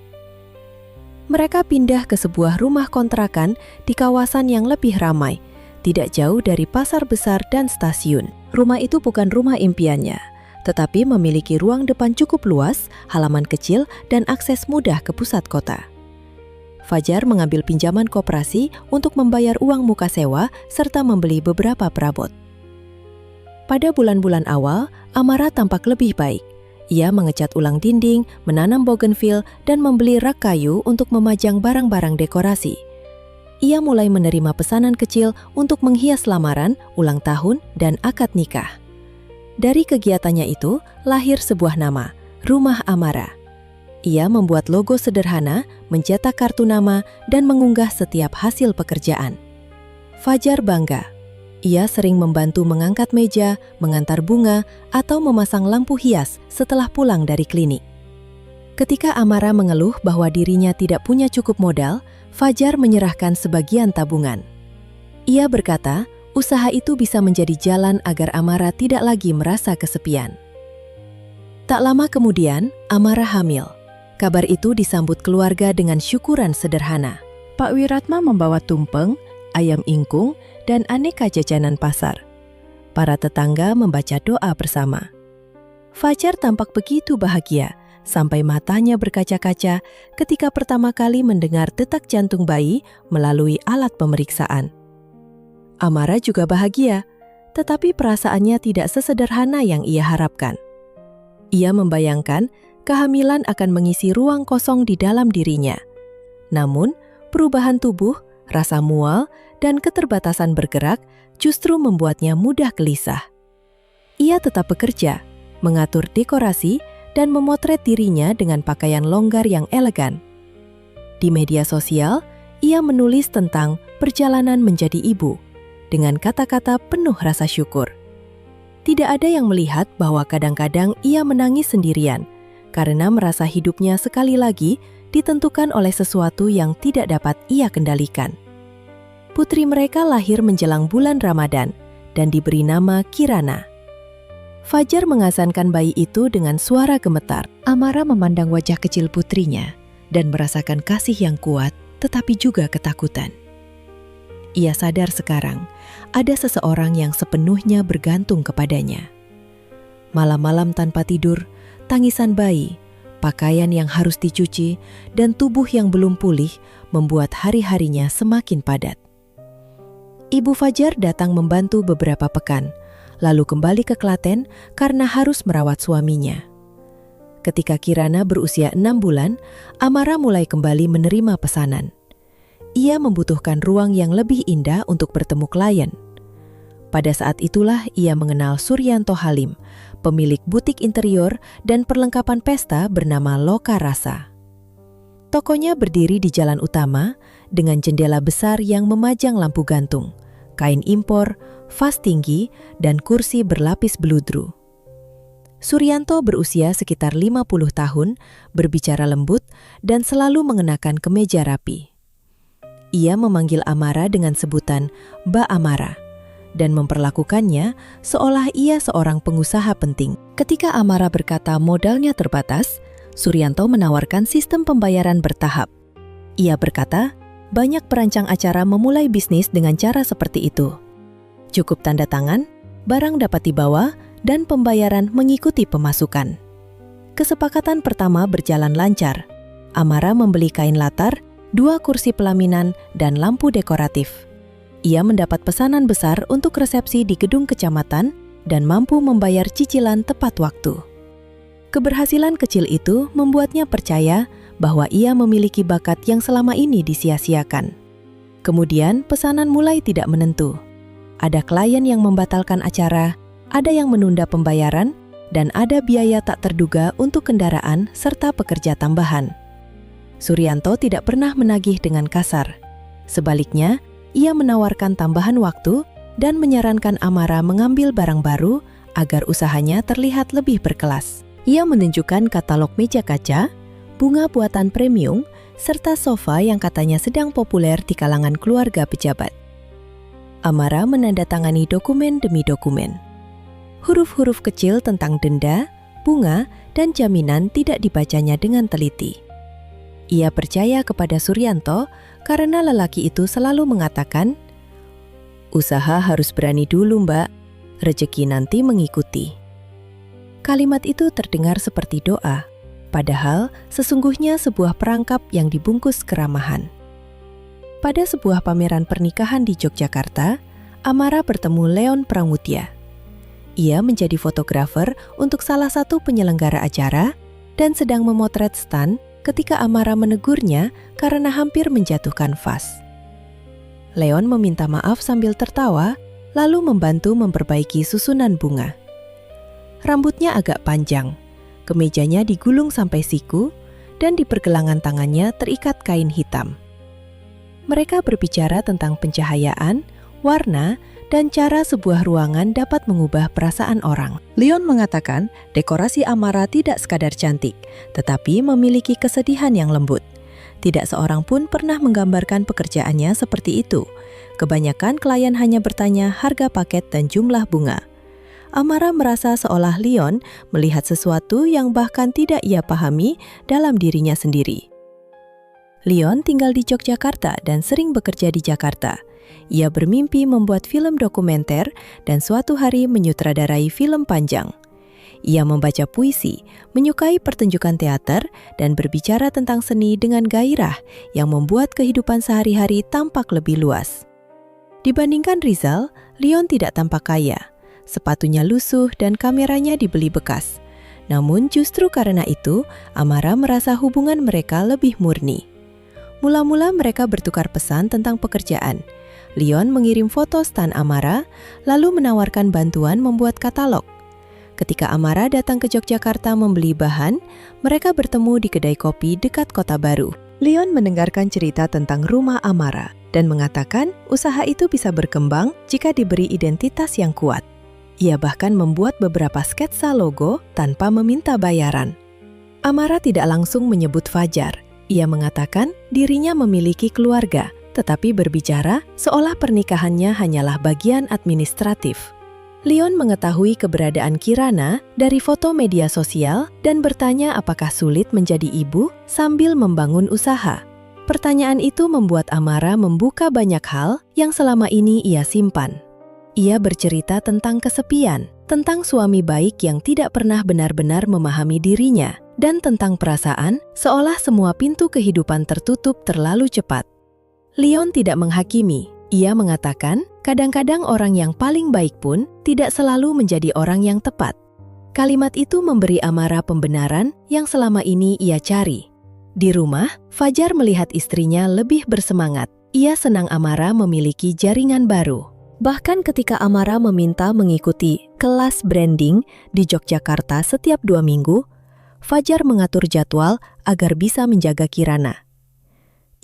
Mereka pindah ke sebuah rumah kontrakan di kawasan yang lebih ramai, tidak jauh dari pasar besar dan stasiun. Rumah itu bukan rumah impiannya, tetapi memiliki ruang depan cukup luas, halaman kecil, dan akses mudah ke pusat kota. Fajar mengambil pinjaman koperasi untuk membayar uang muka sewa serta membeli beberapa perabot. Pada bulan-bulan awal, Amara tampak lebih baik. Ia mengecat ulang dinding, menanam bougainville, dan membeli rak kayu untuk memajang barang-barang dekorasi. Ia mulai menerima pesanan kecil untuk menghias lamaran, ulang tahun, dan akad nikah. Dari kegiatannya itu, lahir sebuah nama, Rumah Amara. Ia membuat logo sederhana, mencetak kartu nama, dan mengunggah setiap hasil pekerjaan. Fajar bangga. Ia sering membantu mengangkat meja, mengantar bunga, atau memasang lampu hias setelah pulang dari klinik. Ketika Amara mengeluh bahwa dirinya tidak punya cukup modal, Fajar menyerahkan sebagian tabungan. Ia berkata, usaha itu bisa menjadi jalan agar Amara tidak lagi merasa kesepian. Tak lama kemudian, Amara hamil. Kabar itu disambut keluarga dengan syukuran sederhana. Pak Wiratma membawa tumpeng, ayam ingkung, dan aneka jajanan pasar. Para tetangga membaca doa bersama. Fajar tampak begitu bahagia, sampai matanya berkaca-kaca ketika pertama kali mendengar detak jantung bayi melalui alat pemeriksaan. Amara juga bahagia, tetapi perasaannya tidak sesederhana yang ia harapkan. Ia membayangkan kehamilan akan mengisi ruang kosong di dalam dirinya. Namun, perubahan tubuh, rasa mual, dan keterbatasan bergerak justru membuatnya mudah gelisah. Ia tetap bekerja, mengatur dekorasi, dan memotret dirinya dengan pakaian longgar yang elegan. Di media sosial, ia menulis tentang perjalanan menjadi ibu, dengan kata-kata penuh rasa syukur. Tidak ada yang melihat bahwa kadang-kadang ia menangis sendirian, karena merasa hidupnya sekali lagi ditentukan oleh sesuatu yang tidak dapat ia kendalikan. Putri mereka lahir menjelang bulan Ramadan, dan diberi nama Kirana. Fajar mengasankan bayi itu dengan suara gemetar. Amara memandang wajah kecil putrinya dan merasakan kasih yang kuat, tetapi juga ketakutan. Ia sadar sekarang ada seseorang yang sepenuhnya bergantung kepadanya. Malam-malam tanpa tidur, tangisan bayi, pakaian yang harus dicuci, dan tubuh yang belum pulih membuat hari-harinya semakin padat. Ibu Fajar datang membantu beberapa pekan, lalu kembali ke Klaten karena harus merawat suaminya. Ketika Kirana berusia 6 bulan, Amara mulai kembali menerima pesanan. Ia membutuhkan ruang yang lebih indah untuk bertemu klien. Pada saat itulah ia mengenal Suryanto Halim, pemilik butik interior dan perlengkapan pesta bernama Loka Rasa. Tokonya berdiri di jalan utama dengan jendela besar yang memajang lampu gantung, kain impor, vas tinggi, dan kursi berlapis beludru. Suryanto berusia sekitar 50 tahun, berbicara lembut, dan selalu mengenakan kemeja rapi. Ia memanggil Amara dengan sebutan Mbak Amara, dan memperlakukannya seolah ia seorang pengusaha penting. Ketika Amara berkata modalnya terbatas, Suryanto menawarkan sistem pembayaran bertahap. Ia berkata, banyak perancang acara memulai bisnis dengan cara seperti itu. Cukup tanda tangan, barang dapat dibawa, dan pembayaran mengikuti pemasukan. Kesepakatan pertama berjalan lancar. Amara membeli kain latar, 2 kursi pelaminan, dan lampu dekoratif. Ia mendapat pesanan besar untuk resepsi di gedung kecamatan dan mampu membayar cicilan tepat waktu. Keberhasilan kecil itu membuatnya percaya bahwa ia memiliki bakat yang selama ini disia-siakan. Kemudian pesanan mulai tidak menentu. Ada klien yang membatalkan acara, ada yang menunda pembayaran, dan ada biaya tak terduga untuk kendaraan serta pekerja tambahan. Suryanto tidak pernah menagih dengan kasar. Sebaliknya, ia menawarkan tambahan waktu dan menyarankan Amara mengambil barang baru agar usahanya terlihat lebih berkelas. Ia menunjukkan katalog meja kaca, bunga buatan premium, serta sofa yang katanya sedang populer di kalangan keluarga pejabat. Amara menandatangani dokumen demi dokumen. Huruf-huruf kecil tentang denda, bunga, dan jaminan tidak dibacanya dengan teliti. Ia percaya kepada Suryanto karena lelaki itu selalu mengatakan, Usaha harus berani dulu, Mbak. Rezeki nanti mengikuti. Kalimat itu terdengar seperti doa, padahal sesungguhnya sebuah perangkap yang dibungkus keramahan. Pada sebuah pameran pernikahan di Yogyakarta, Amara bertemu Leon Pramudya. Ia menjadi fotografer untuk salah satu penyelenggara acara dan sedang memotret stan ketika Amara menegurnya karena hampir menjatuhkan vas. Leon meminta maaf sambil tertawa, lalu membantu memperbaiki susunan bunga. Rambutnya agak panjang, kemejanya digulung sampai siku, dan di pergelangan tangannya terikat kain hitam. Mereka berbicara tentang pencahayaan, warna, dan cara sebuah ruangan dapat mengubah perasaan orang. Leon mengatakan dekorasi Amara tidak sekadar cantik, tetapi memiliki kesedihan yang lembut. Tidak seorang pun pernah menggambarkan pekerjaannya seperti itu. Kebanyakan klien hanya bertanya harga paket dan jumlah bunga. Amara merasa seolah Leon melihat sesuatu yang bahkan tidak ia pahami dalam dirinya sendiri. Leon tinggal di Yogyakarta dan sering bekerja di Jakarta. Ia bermimpi membuat film dokumenter dan suatu hari menyutradarai film panjang. Ia membaca puisi, menyukai pertunjukan teater, dan berbicara tentang seni dengan gairah yang membuat kehidupan sehari-hari tampak lebih luas. Dibandingkan Rizal, Leon tidak tampak kaya. Sepatunya lusuh dan kameranya dibeli bekas. Namun justru karena itu, Amara merasa hubungan mereka lebih murni. Mula-mula mereka bertukar pesan tentang pekerjaan. Leon mengirim foto stan Amara, lalu menawarkan bantuan membuat katalog. Ketika Amara datang ke Yogyakarta membeli bahan, mereka bertemu di kedai kopi dekat Kota Baru. Leon mendengarkan cerita tentang rumah Amara dan mengatakan usaha itu bisa berkembang jika diberi identitas yang kuat. Ia bahkan membuat beberapa sketsa logo tanpa meminta bayaran. Amara tidak langsung menyebut Fajar. Ia mengatakan dirinya memiliki keluarga, tetapi berbicara seolah pernikahannya hanyalah bagian administratif. Leon mengetahui keberadaan Kirana dari foto media sosial dan bertanya apakah sulit menjadi ibu sambil membangun usaha. Pertanyaan itu membuat Amara membuka banyak hal yang selama ini ia simpan. Ia bercerita tentang kesepian, tentang suami baik yang tidak pernah benar-benar memahami dirinya, dan tentang perasaan seolah semua pintu kehidupan tertutup terlalu cepat. Leon tidak menghakimi. Ia mengatakan, kadang-kadang orang yang paling baik pun tidak selalu menjadi orang yang tepat. Kalimat itu memberi Amara pembenaran yang selama ini ia cari. Di rumah, Fajar melihat istrinya lebih bersemangat. Ia senang Amara memiliki jaringan baru. Bahkan ketika Amara meminta mengikuti kelas branding di Yogyakarta setiap 2 minggu, Fajar mengatur jadwal agar bisa menjaga Kirana.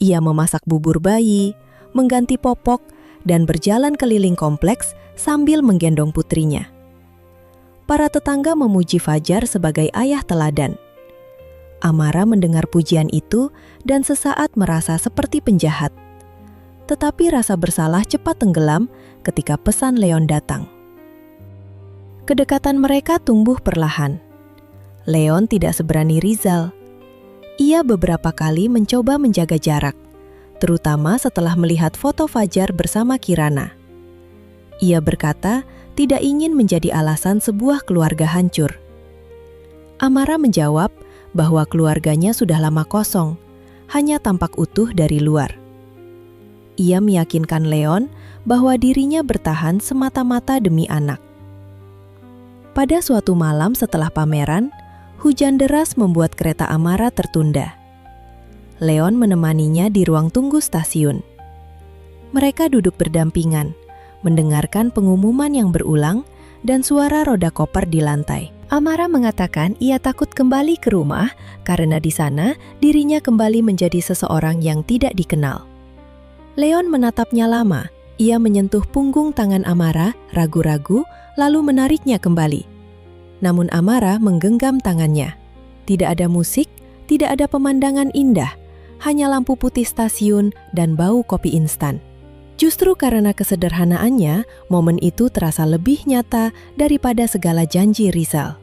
Ia memasak bubur bayi, mengganti popok, dan berjalan keliling kompleks sambil menggendong putrinya. Para tetangga memuji Fajar sebagai ayah teladan. Amara mendengar pujian itu dan sesaat merasa seperti penjahat. Tetapi rasa bersalah cepat tenggelam ketika pesan Leon datang. Kedekatan mereka tumbuh perlahan. Leon tidak seberani Rizal. Ia beberapa kali mencoba menjaga jarak, terutama setelah melihat foto Fajar bersama Kirana. Ia berkata tidak ingin menjadi alasan sebuah keluarga hancur. Amara menjawab bahwa keluarganya sudah lama kosong, hanya tampak utuh dari luar. Ia meyakinkan Leon bahwa dirinya bertahan semata-mata demi anak. Pada suatu malam setelah pameran, hujan deras membuat kereta Amara tertunda. Leon menemaninya di ruang tunggu stasiun. Mereka duduk berdampingan, mendengarkan pengumuman yang berulang dan suara roda koper di lantai. Amara mengatakan ia takut kembali ke rumah karena di sana dirinya kembali menjadi seseorang yang tidak dikenal. Leon menatapnya lama. Ia menyentuh punggung tangan Amara, ragu-ragu, lalu menariknya kembali. Namun Amara menggenggam tangannya. Tidak ada musik, tidak ada pemandangan indah, hanya lampu putih stasiun dan bau kopi instan. Justru karena kesederhanaannya, momen itu terasa lebih nyata daripada segala janji Rizal.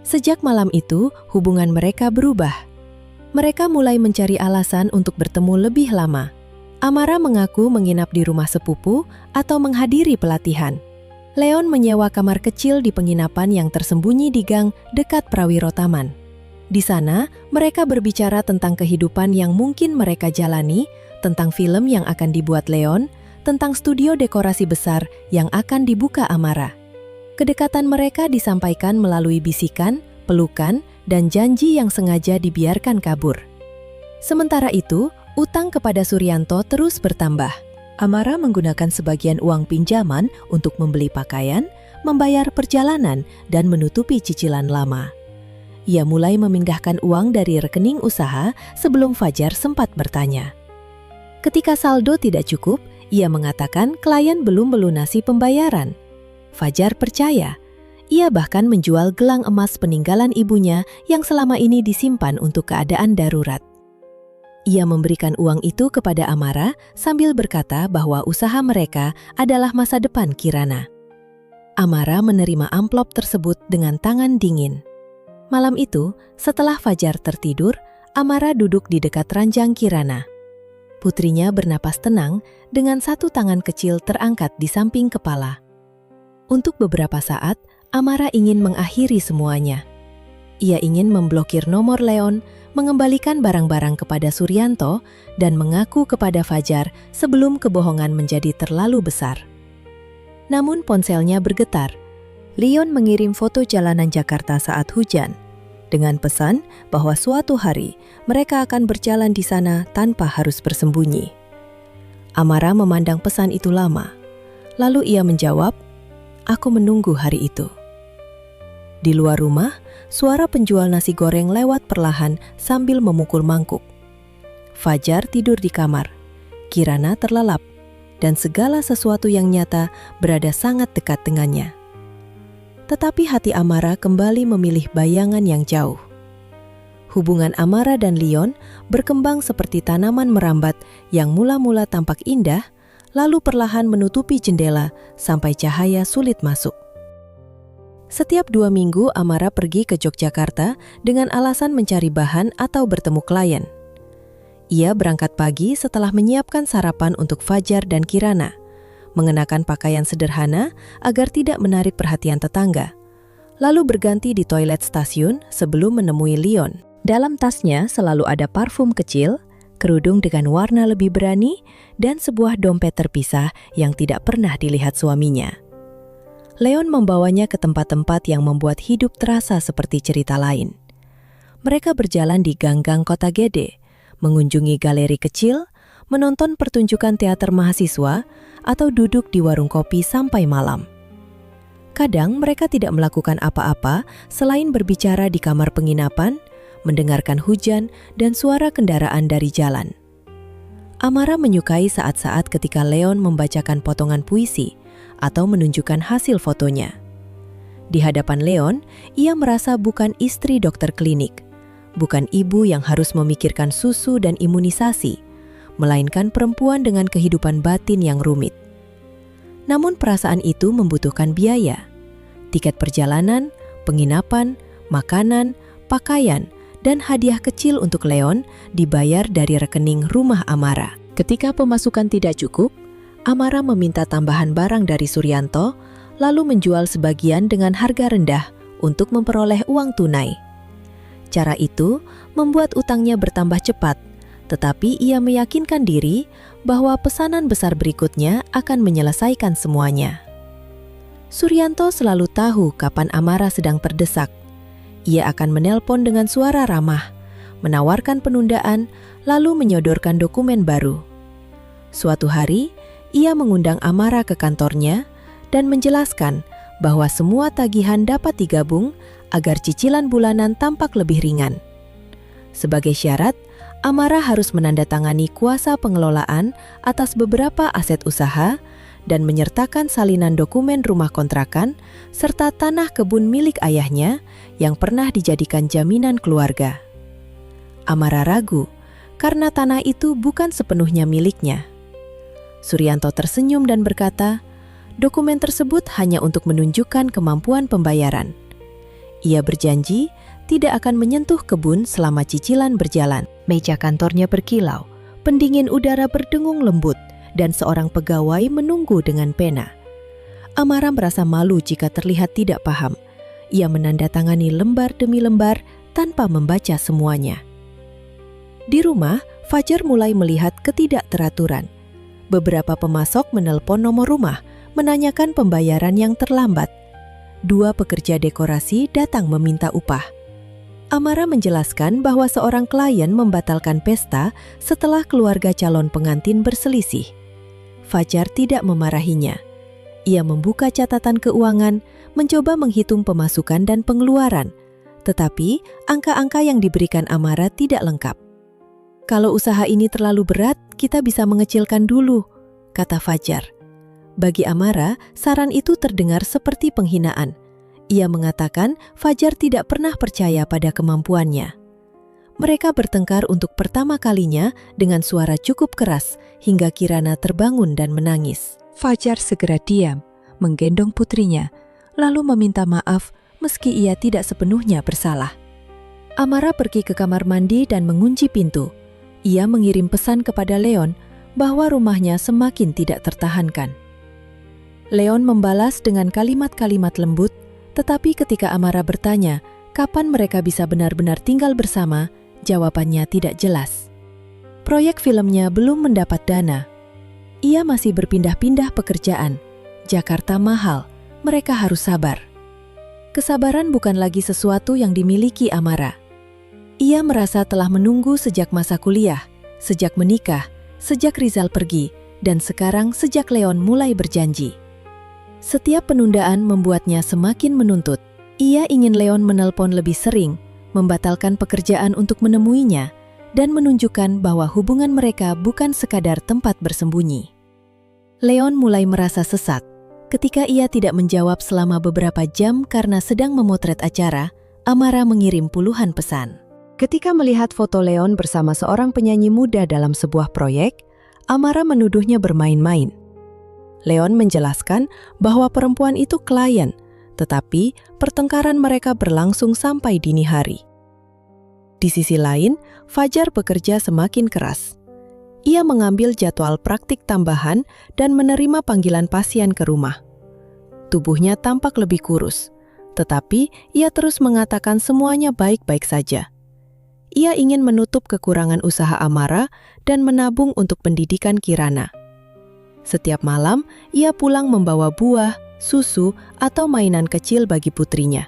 Sejak malam itu, hubungan mereka berubah. Mereka mulai mencari alasan untuk bertemu lebih lama. Amara mengaku menginap di rumah sepupu atau menghadiri pelatihan. Leon menyewa kamar kecil di penginapan yang tersembunyi di gang dekat Prawiro Taman. Di sana, mereka berbicara tentang kehidupan yang mungkin mereka jalani, tentang film yang akan dibuat Leon, tentang studio dekorasi besar yang akan dibuka Amara. Kedekatan mereka disampaikan melalui bisikan, pelukan, dan janji yang sengaja dibiarkan kabur. Sementara itu, utang kepada Suryanto terus bertambah. Amara menggunakan sebagian uang pinjaman untuk membeli pakaian, membayar perjalanan, dan menutupi cicilan lama. Ia mulai memindahkan uang dari rekening usaha sebelum Fajar sempat bertanya. Ketika saldo tidak cukup, ia mengatakan klien belum melunasi pembayaran. Fajar percaya. Ia bahkan menjual gelang emas peninggalan ibunya yang selama ini disimpan untuk keadaan darurat. Ia memberikan uang itu kepada Amara sambil berkata bahwa usaha mereka adalah masa depan Kirana. Amara menerima amplop tersebut dengan tangan dingin. Malam itu, setelah Fajar tertidur, Amara duduk di dekat ranjang Kirana. Putrinya bernapas tenang dengan satu tangan kecil terangkat di samping kepala. Untuk beberapa saat, Amara ingin mengakhiri semuanya. Ia ingin memblokir nomor Leon, mengembalikan barang-barang kepada Suryanto, dan mengaku kepada Fajar sebelum kebohongan menjadi terlalu besar. Namun ponselnya bergetar. Leon mengirim foto jalanan Jakarta saat hujan, dengan pesan bahwa suatu hari mereka akan berjalan di sana tanpa harus bersembunyi. Amara memandang pesan itu lama. Lalu ia menjawab, "Aku menunggu hari itu." Di luar rumah, suara penjual nasi goreng lewat perlahan sambil memukul mangkuk. Fajar tidur di kamar. Kirana terlelap, dan segala sesuatu yang nyata berada sangat dekat dengannya. Tetapi hati Amara kembali memilih bayangan yang jauh. Hubungan Amara dan Leon berkembang seperti tanaman merambat yang mula-mula tampak indah, lalu perlahan menutupi jendela sampai cahaya sulit masuk. Setiap 2 minggu Amara pergi ke Yogyakarta dengan alasan mencari bahan atau bertemu klien. Ia berangkat pagi setelah menyiapkan sarapan untuk Fajar dan Kirana, mengenakan pakaian sederhana agar tidak menarik perhatian tetangga, lalu berganti di toilet stasiun sebelum menemui Leon. Dalam tasnya selalu ada parfum kecil, kerudung dengan warna lebih berani, dan sebuah dompet terpisah yang tidak pernah dilihat suaminya. Leon membawanya ke tempat-tempat yang membuat hidup terasa seperti cerita lain. Mereka berjalan di gang-gang kota Gede, mengunjungi galeri kecil, menonton pertunjukan teater mahasiswa, atau duduk di warung kopi sampai malam. Kadang mereka tidak melakukan apa-apa selain berbicara di kamar penginapan, mendengarkan hujan dan suara kendaraan dari jalan. Amara menyukai saat-saat ketika Leon membacakan potongan puisi atau menunjukkan hasil fotonya. Di hadapan Leon, ia merasa bukan istri dokter klinik, bukan ibu yang harus memikirkan susu dan imunisasi, melainkan perempuan dengan kehidupan batin yang rumit. Namun perasaan itu membutuhkan biaya. Tiket perjalanan, penginapan, makanan, pakaian, dan hadiah kecil untuk Leon dibayar dari rekening rumah Amara. Ketika pemasukan tidak cukup, Amara meminta tambahan barang dari Suryanto, lalu menjual sebagian dengan harga rendah untuk memperoleh uang tunai. Cara itu membuat utangnya bertambah cepat, tetapi ia meyakinkan diri bahwa pesanan besar berikutnya akan menyelesaikan semuanya. Suryanto selalu tahu kapan Amara sedang terdesak. Ia akan menelpon dengan suara ramah, menawarkan penundaan, lalu menyodorkan dokumen baru. Suatu hari, ia mengundang Amara ke kantornya dan menjelaskan bahwa semua tagihan dapat digabung agar cicilan bulanan tampak lebih ringan. Sebagai syarat, Amara harus menandatangani kuasa pengelolaan atas beberapa aset usaha dan menyertakan salinan dokumen rumah kontrakan serta tanah kebun milik ayahnya yang pernah dijadikan jaminan keluarga. Amara ragu karena tanah itu bukan sepenuhnya miliknya. Suryanto tersenyum dan berkata, dokumen tersebut hanya untuk menunjukkan kemampuan pembayaran. Ia berjanji tidak akan menyentuh kebun selama cicilan berjalan. Meja kantornya berkilau, pendingin udara berdengung lembut, dan seorang pegawai menunggu dengan pena. Amara merasa malu jika terlihat tidak paham. Ia menandatangani lembar demi lembar tanpa membaca semuanya. Di rumah, Fajar mulai melihat ketidakteraturan. Beberapa pemasok menelpon nomor rumah, menanyakan pembayaran yang terlambat. 2 pekerja dekorasi datang meminta upah. Amara menjelaskan bahwa seorang klien membatalkan pesta setelah keluarga calon pengantin berselisih. Fajar tidak memarahinya. Ia membuka catatan keuangan, mencoba menghitung pemasukan dan pengeluaran. Tetapi, angka-angka yang diberikan Amara tidak lengkap. "Kalau usaha ini terlalu berat, kita bisa mengecilkan dulu," kata Fajar. Bagi Amara, saran itu terdengar seperti penghinaan. Ia mengatakan Fajar tidak pernah percaya pada kemampuannya. Mereka bertengkar untuk pertama kalinya dengan suara cukup keras hingga Kirana terbangun dan menangis. Fajar segera diam, menggendong putrinya, lalu meminta maaf meski ia tidak sepenuhnya bersalah. Amara pergi ke kamar mandi dan mengunci pintu. Ia mengirim pesan kepada Leon bahwa rumahnya semakin tidak tertahankan. Leon membalas dengan kalimat-kalimat lembut, tetapi ketika Amara bertanya kapan mereka bisa benar-benar tinggal bersama, jawabannya tidak jelas. Proyek filmnya belum mendapat dana. Ia masih berpindah-pindah pekerjaan. Jakarta mahal, mereka harus sabar. Kesabaran bukan lagi sesuatu yang dimiliki Amara. Ia merasa telah menunggu sejak masa kuliah, sejak menikah, sejak Rizal pergi, dan sekarang sejak Leon mulai berjanji. Setiap penundaan membuatnya semakin menuntut. Ia ingin Leon menelpon lebih sering, membatalkan pekerjaan untuk menemuinya, dan menunjukkan bahwa hubungan mereka bukan sekadar tempat bersembunyi. Leon mulai merasa sesat. Ketika ia tidak menjawab selama beberapa jam karena sedang memotret acara, Amara mengirim puluhan pesan. Ketika melihat foto Leon bersama seorang penyanyi muda dalam sebuah proyek, Amara menuduhnya bermain-main. Leon menjelaskan bahwa perempuan itu klien, tetapi pertengkaran mereka berlangsung sampai dini hari. Di sisi lain, Fajar bekerja semakin keras. Ia mengambil jadwal praktik tambahan dan menerima panggilan pasien ke rumah. Tubuhnya tampak lebih kurus, tetapi ia terus mengatakan semuanya baik-baik saja. Ia ingin menutup kekurangan usaha Amara dan menabung untuk pendidikan Kirana. Setiap malam, ia pulang membawa buah, susu, atau mainan kecil bagi putrinya.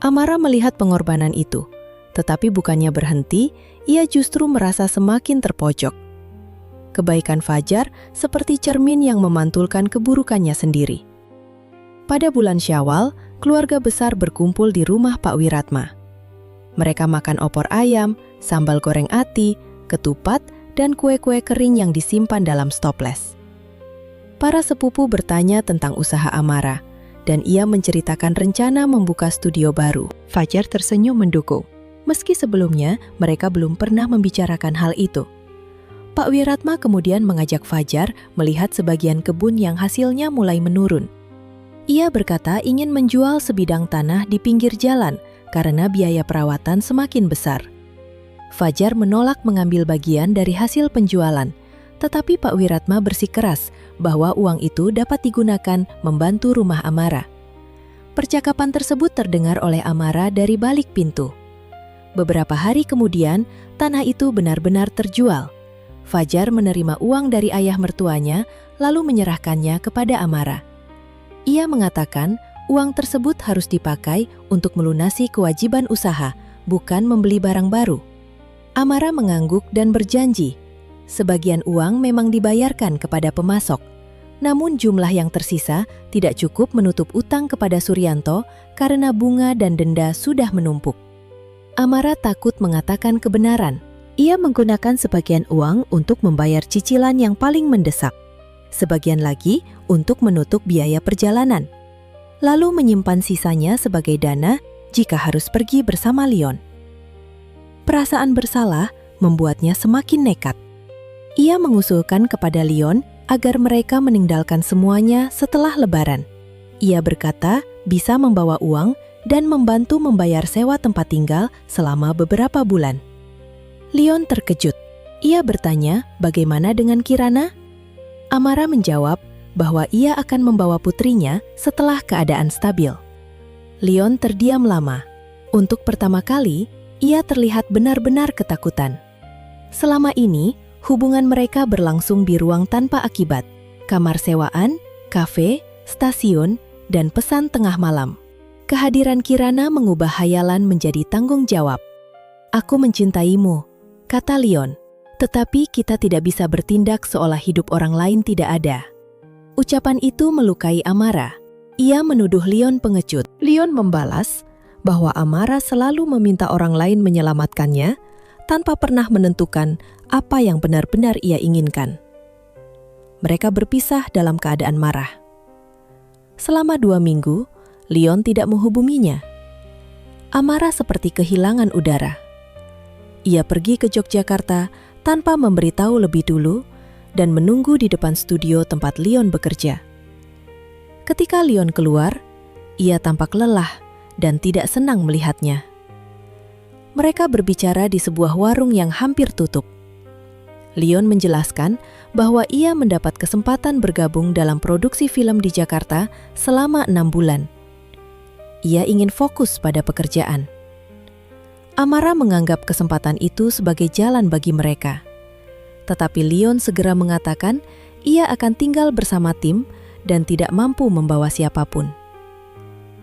Amara melihat pengorbanan itu, tetapi bukannya berhenti, ia justru merasa semakin terpojok. Kebaikan Fajar seperti cermin yang memantulkan keburukannya sendiri. Pada bulan Syawal, keluarga besar berkumpul di rumah Pak Wiratma. Mereka makan opor ayam, sambal goreng ati, ketupat, dan kue-kue kering yang disimpan dalam stoples. Para sepupu bertanya tentang usaha Amara, dan ia menceritakan rencana membuka studio baru. Fajar tersenyum mendukung, meski sebelumnya mereka belum pernah membicarakan hal itu. Pak Wiratma kemudian mengajak Fajar melihat sebagian kebun yang hasilnya mulai menurun. Ia berkata ingin menjual sebidang tanah di pinggir jalan karena biaya perawatan semakin besar. Fajar menolak mengambil bagian dari hasil penjualan, tetapi Pak Wiratma bersikeras bahwa uang itu dapat digunakan membantu rumah Amara. Percakapan tersebut terdengar oleh Amara dari balik pintu. Beberapa hari kemudian, tanah itu benar-benar terjual. Fajar menerima uang dari ayah mertuanya, lalu menyerahkannya kepada Amara. Ia mengatakan uang tersebut harus dipakai untuk melunasi kewajiban usaha, bukan membeli barang baru. Amara mengangguk dan berjanji. Sebagian uang memang dibayarkan kepada pemasok, namun jumlah yang tersisa tidak cukup menutup utang kepada Suryanto karena bunga dan denda sudah menumpuk. Amara takut mengatakan kebenaran. Ia menggunakan sebagian uang untuk membayar cicilan yang paling mendesak, sebagian lagi untuk menutup biaya perjalanan, lalu menyimpan sisanya sebagai dana jika harus pergi bersama Leon. Perasaan bersalah membuatnya semakin nekat. Ia mengusulkan kepada Leon agar mereka meninggalkan semuanya setelah Lebaran. Ia berkata bisa membawa uang dan membantu membayar sewa tempat tinggal selama beberapa bulan. Leon terkejut. Ia bertanya, bagaimana dengan Kirana? Amara menjawab bahwa ia akan membawa putrinya setelah keadaan stabil. Leon terdiam lama. Untuk pertama kali, ia terlihat benar-benar ketakutan. Selama ini, hubungan mereka berlangsung di ruang tanpa akibat, kamar sewaan, kafe, stasiun, dan pesan tengah malam. Kehadiran Kirana mengubah hayalan menjadi tanggung jawab. "Aku mencintaimu," kata Leon. "Tetapi kita tidak bisa bertindak seolah hidup orang lain tidak ada." Ucapan itu melukai Amara. Ia menuduh Leon pengecut. Leon membalas bahwa Amara selalu meminta orang lain menyelamatkannya tanpa pernah menentukan apa yang benar-benar ia inginkan. Mereka berpisah dalam keadaan marah. Selama 2 minggu, Leon tidak menghubunginya. Amara seperti kehilangan udara. Ia pergi ke Yogyakarta tanpa memberitahu lebih dulu dan menunggu di depan studio tempat Leon bekerja. Ketika Leon keluar, ia tampak lelah dan tidak senang melihatnya. Mereka berbicara di sebuah warung yang hampir tutup. Leon menjelaskan bahwa ia mendapat kesempatan bergabung dalam produksi film di Jakarta selama 6 bulan. Ia ingin fokus pada pekerjaan. Amara menganggap kesempatan itu sebagai jalan bagi mereka. Tetapi Leon segera mengatakan ia akan tinggal bersama tim dan tidak mampu membawa siapapun.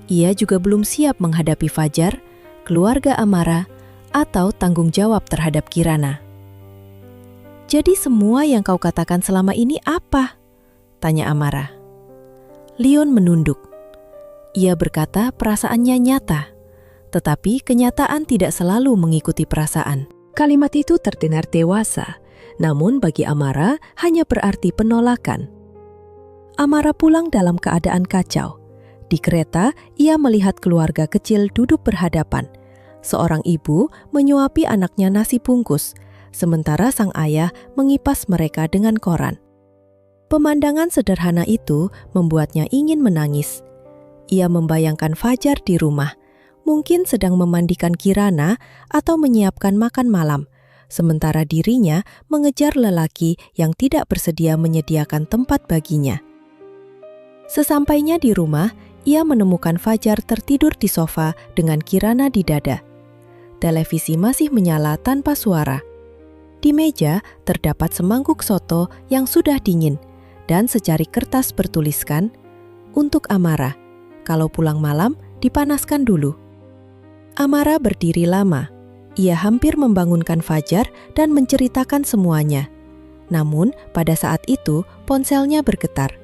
Ia juga belum siap menghadapi Fajar, keluarga Amara, atau tanggung jawab terhadap Kirana. "Jadi semua yang kau katakan selama ini apa?" tanya Amara. Leon menunduk. Ia berkata perasaannya nyata, tetapi kenyataan tidak selalu mengikuti perasaan. Kalimat itu terdengar dewasa, namun bagi Amara hanya berarti penolakan. Amara pulang dalam keadaan kacau. Di kereta, ia melihat keluarga kecil duduk berhadapan. Seorang ibu menyuapi anaknya nasi bungkus, sementara sang ayah mengipas mereka dengan koran. Pemandangan sederhana itu membuatnya ingin menangis. Ia membayangkan Fajar di rumah, mungkin sedang memandikan Kirana atau menyiapkan makan malam, sementara dirinya mengejar lelaki yang tidak bersedia menyediakan tempat baginya. Sesampainya di rumah, ia menemukan Fajar tertidur di sofa dengan Kirana di dada. Televisi masih menyala tanpa suara. Di meja terdapat semangkuk soto yang sudah dingin dan secari kertas bertuliskan, "Untuk Amara, kalau pulang malam dipanaskan dulu." Amara berdiri lama. Ia hampir membangunkan Fajar dan menceritakan semuanya. Namun pada saat itu ponselnya bergetar.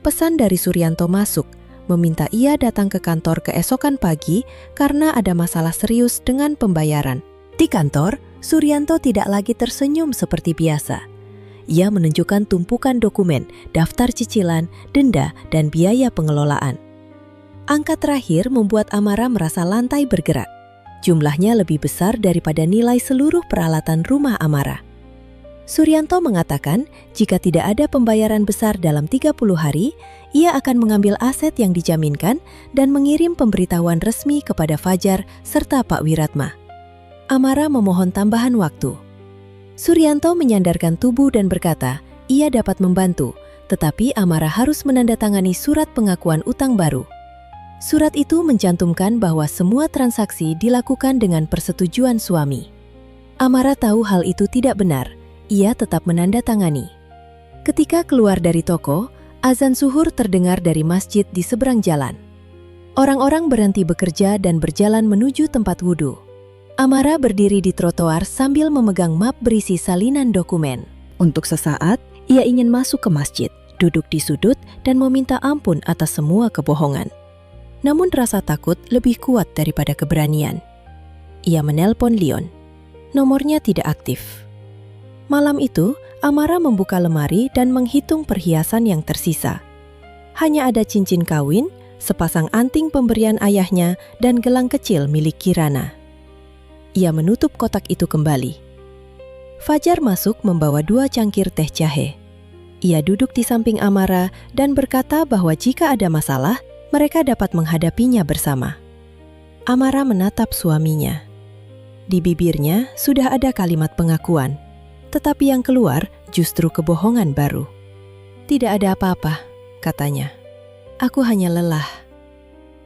Pesan dari Suryanto masuk, meminta ia datang ke kantor keesokan pagi karena ada masalah serius dengan pembayaran. Di kantor, Suryanto tidak lagi tersenyum seperti biasa. Ia menunjukkan tumpukan dokumen, daftar cicilan, denda, dan biaya pengelolaan. Angka terakhir membuat Amara merasa lantai bergerak. Jumlahnya lebih besar daripada nilai seluruh peralatan rumah Amara. Suryanto mengatakan jika tidak ada pembayaran besar dalam 30 hari, ia akan mengambil aset yang dijaminkan dan mengirim pemberitahuan resmi kepada Fajar serta Pak Wiratma. Amara memohon tambahan waktu. Suryanto menyandarkan tubuh dan berkata, ia dapat membantu, tetapi Amara harus menandatangani surat pengakuan utang baru. Surat itu mencantumkan bahwa semua transaksi dilakukan dengan persetujuan suami. Amara tahu hal itu tidak benar. Ia tetap menandatangani. Ketika keluar dari toko, azan zuhur terdengar dari masjid di seberang jalan. Orang-orang berhenti bekerja dan berjalan menuju tempat wudhu. Amara berdiri di trotoar sambil memegang map berisi salinan dokumen. Untuk sesaat, ia ingin masuk ke masjid, duduk di sudut dan meminta ampun atas semua kebohongan. Namun rasa takut lebih kuat daripada keberanian. Ia menelpon Leon. Nomornya tidak aktif. Malam itu, Amara membuka lemari dan menghitung perhiasan yang tersisa. Hanya ada cincin kawin, sepasang anting pemberian ayahnya, dan gelang kecil milik Kirana. Ia menutup kotak itu kembali. Fajar masuk membawa 2 cangkir teh jahe. Ia duduk di samping Amara dan berkata bahwa jika ada masalah, mereka dapat menghadapinya bersama. Amara menatap suaminya. Di bibirnya sudah ada kalimat pengakuan. Tetapi yang keluar justru kebohongan baru. "Tidak ada apa-apa," katanya. "Aku hanya lelah."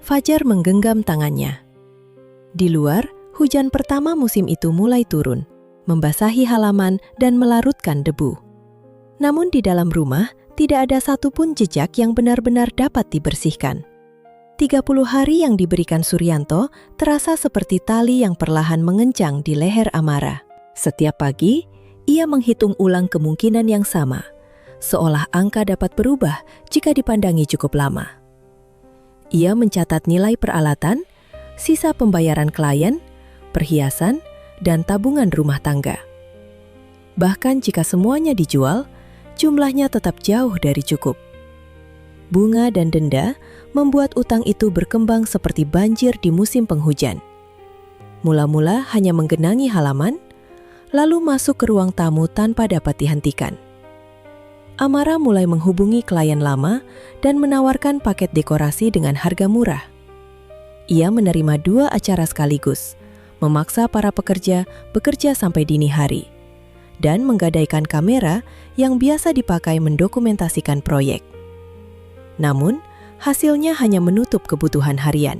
Fajar menggenggam tangannya. Di luar, hujan pertama musim itu mulai turun, membasahi halaman dan melarutkan debu. Namun di dalam rumah, tidak ada satupun jejak yang benar-benar dapat dibersihkan. 30 hari yang diberikan Suryanto terasa seperti tali yang perlahan mengencang di leher Amara. Setiap pagi, ia menghitung ulang kemungkinan yang sama, seolah angka dapat berubah jika dipandangi cukup lama. Ia mencatat nilai peralatan, sisa pembayaran klien, perhiasan, dan tabungan rumah tangga. Bahkan jika semuanya dijual, jumlahnya tetap jauh dari cukup. Bunga dan denda membuat utang itu berkembang seperti banjir di musim penghujan. Mula-mula hanya menggenangi halaman, lalu masuk ke ruang tamu tanpa dapat dihentikan. Amara mulai menghubungi klien lama dan menawarkan paket dekorasi dengan harga murah. Ia menerima 2 acara sekaligus, memaksa para pekerja bekerja sampai dini hari, dan menggadaikan kamera yang biasa dipakai mendokumentasikan proyek. Namun, hasilnya hanya menutup kebutuhan harian.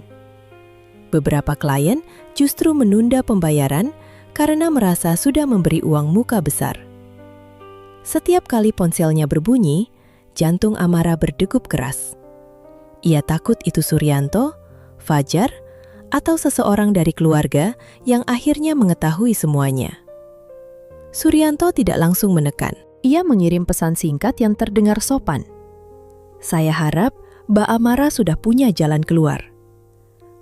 Beberapa klien justru menunda pembayaran karena merasa sudah memberi uang muka besar. Setiap kali ponselnya berbunyi, jantung Amara berdegup keras. Ia takut itu Suryanto, Fajar, atau seseorang dari keluarga yang akhirnya mengetahui semuanya. Suryanto tidak langsung menekan. Ia mengirim pesan singkat yang terdengar sopan. "Saya harap Mbak Amara sudah punya jalan keluar."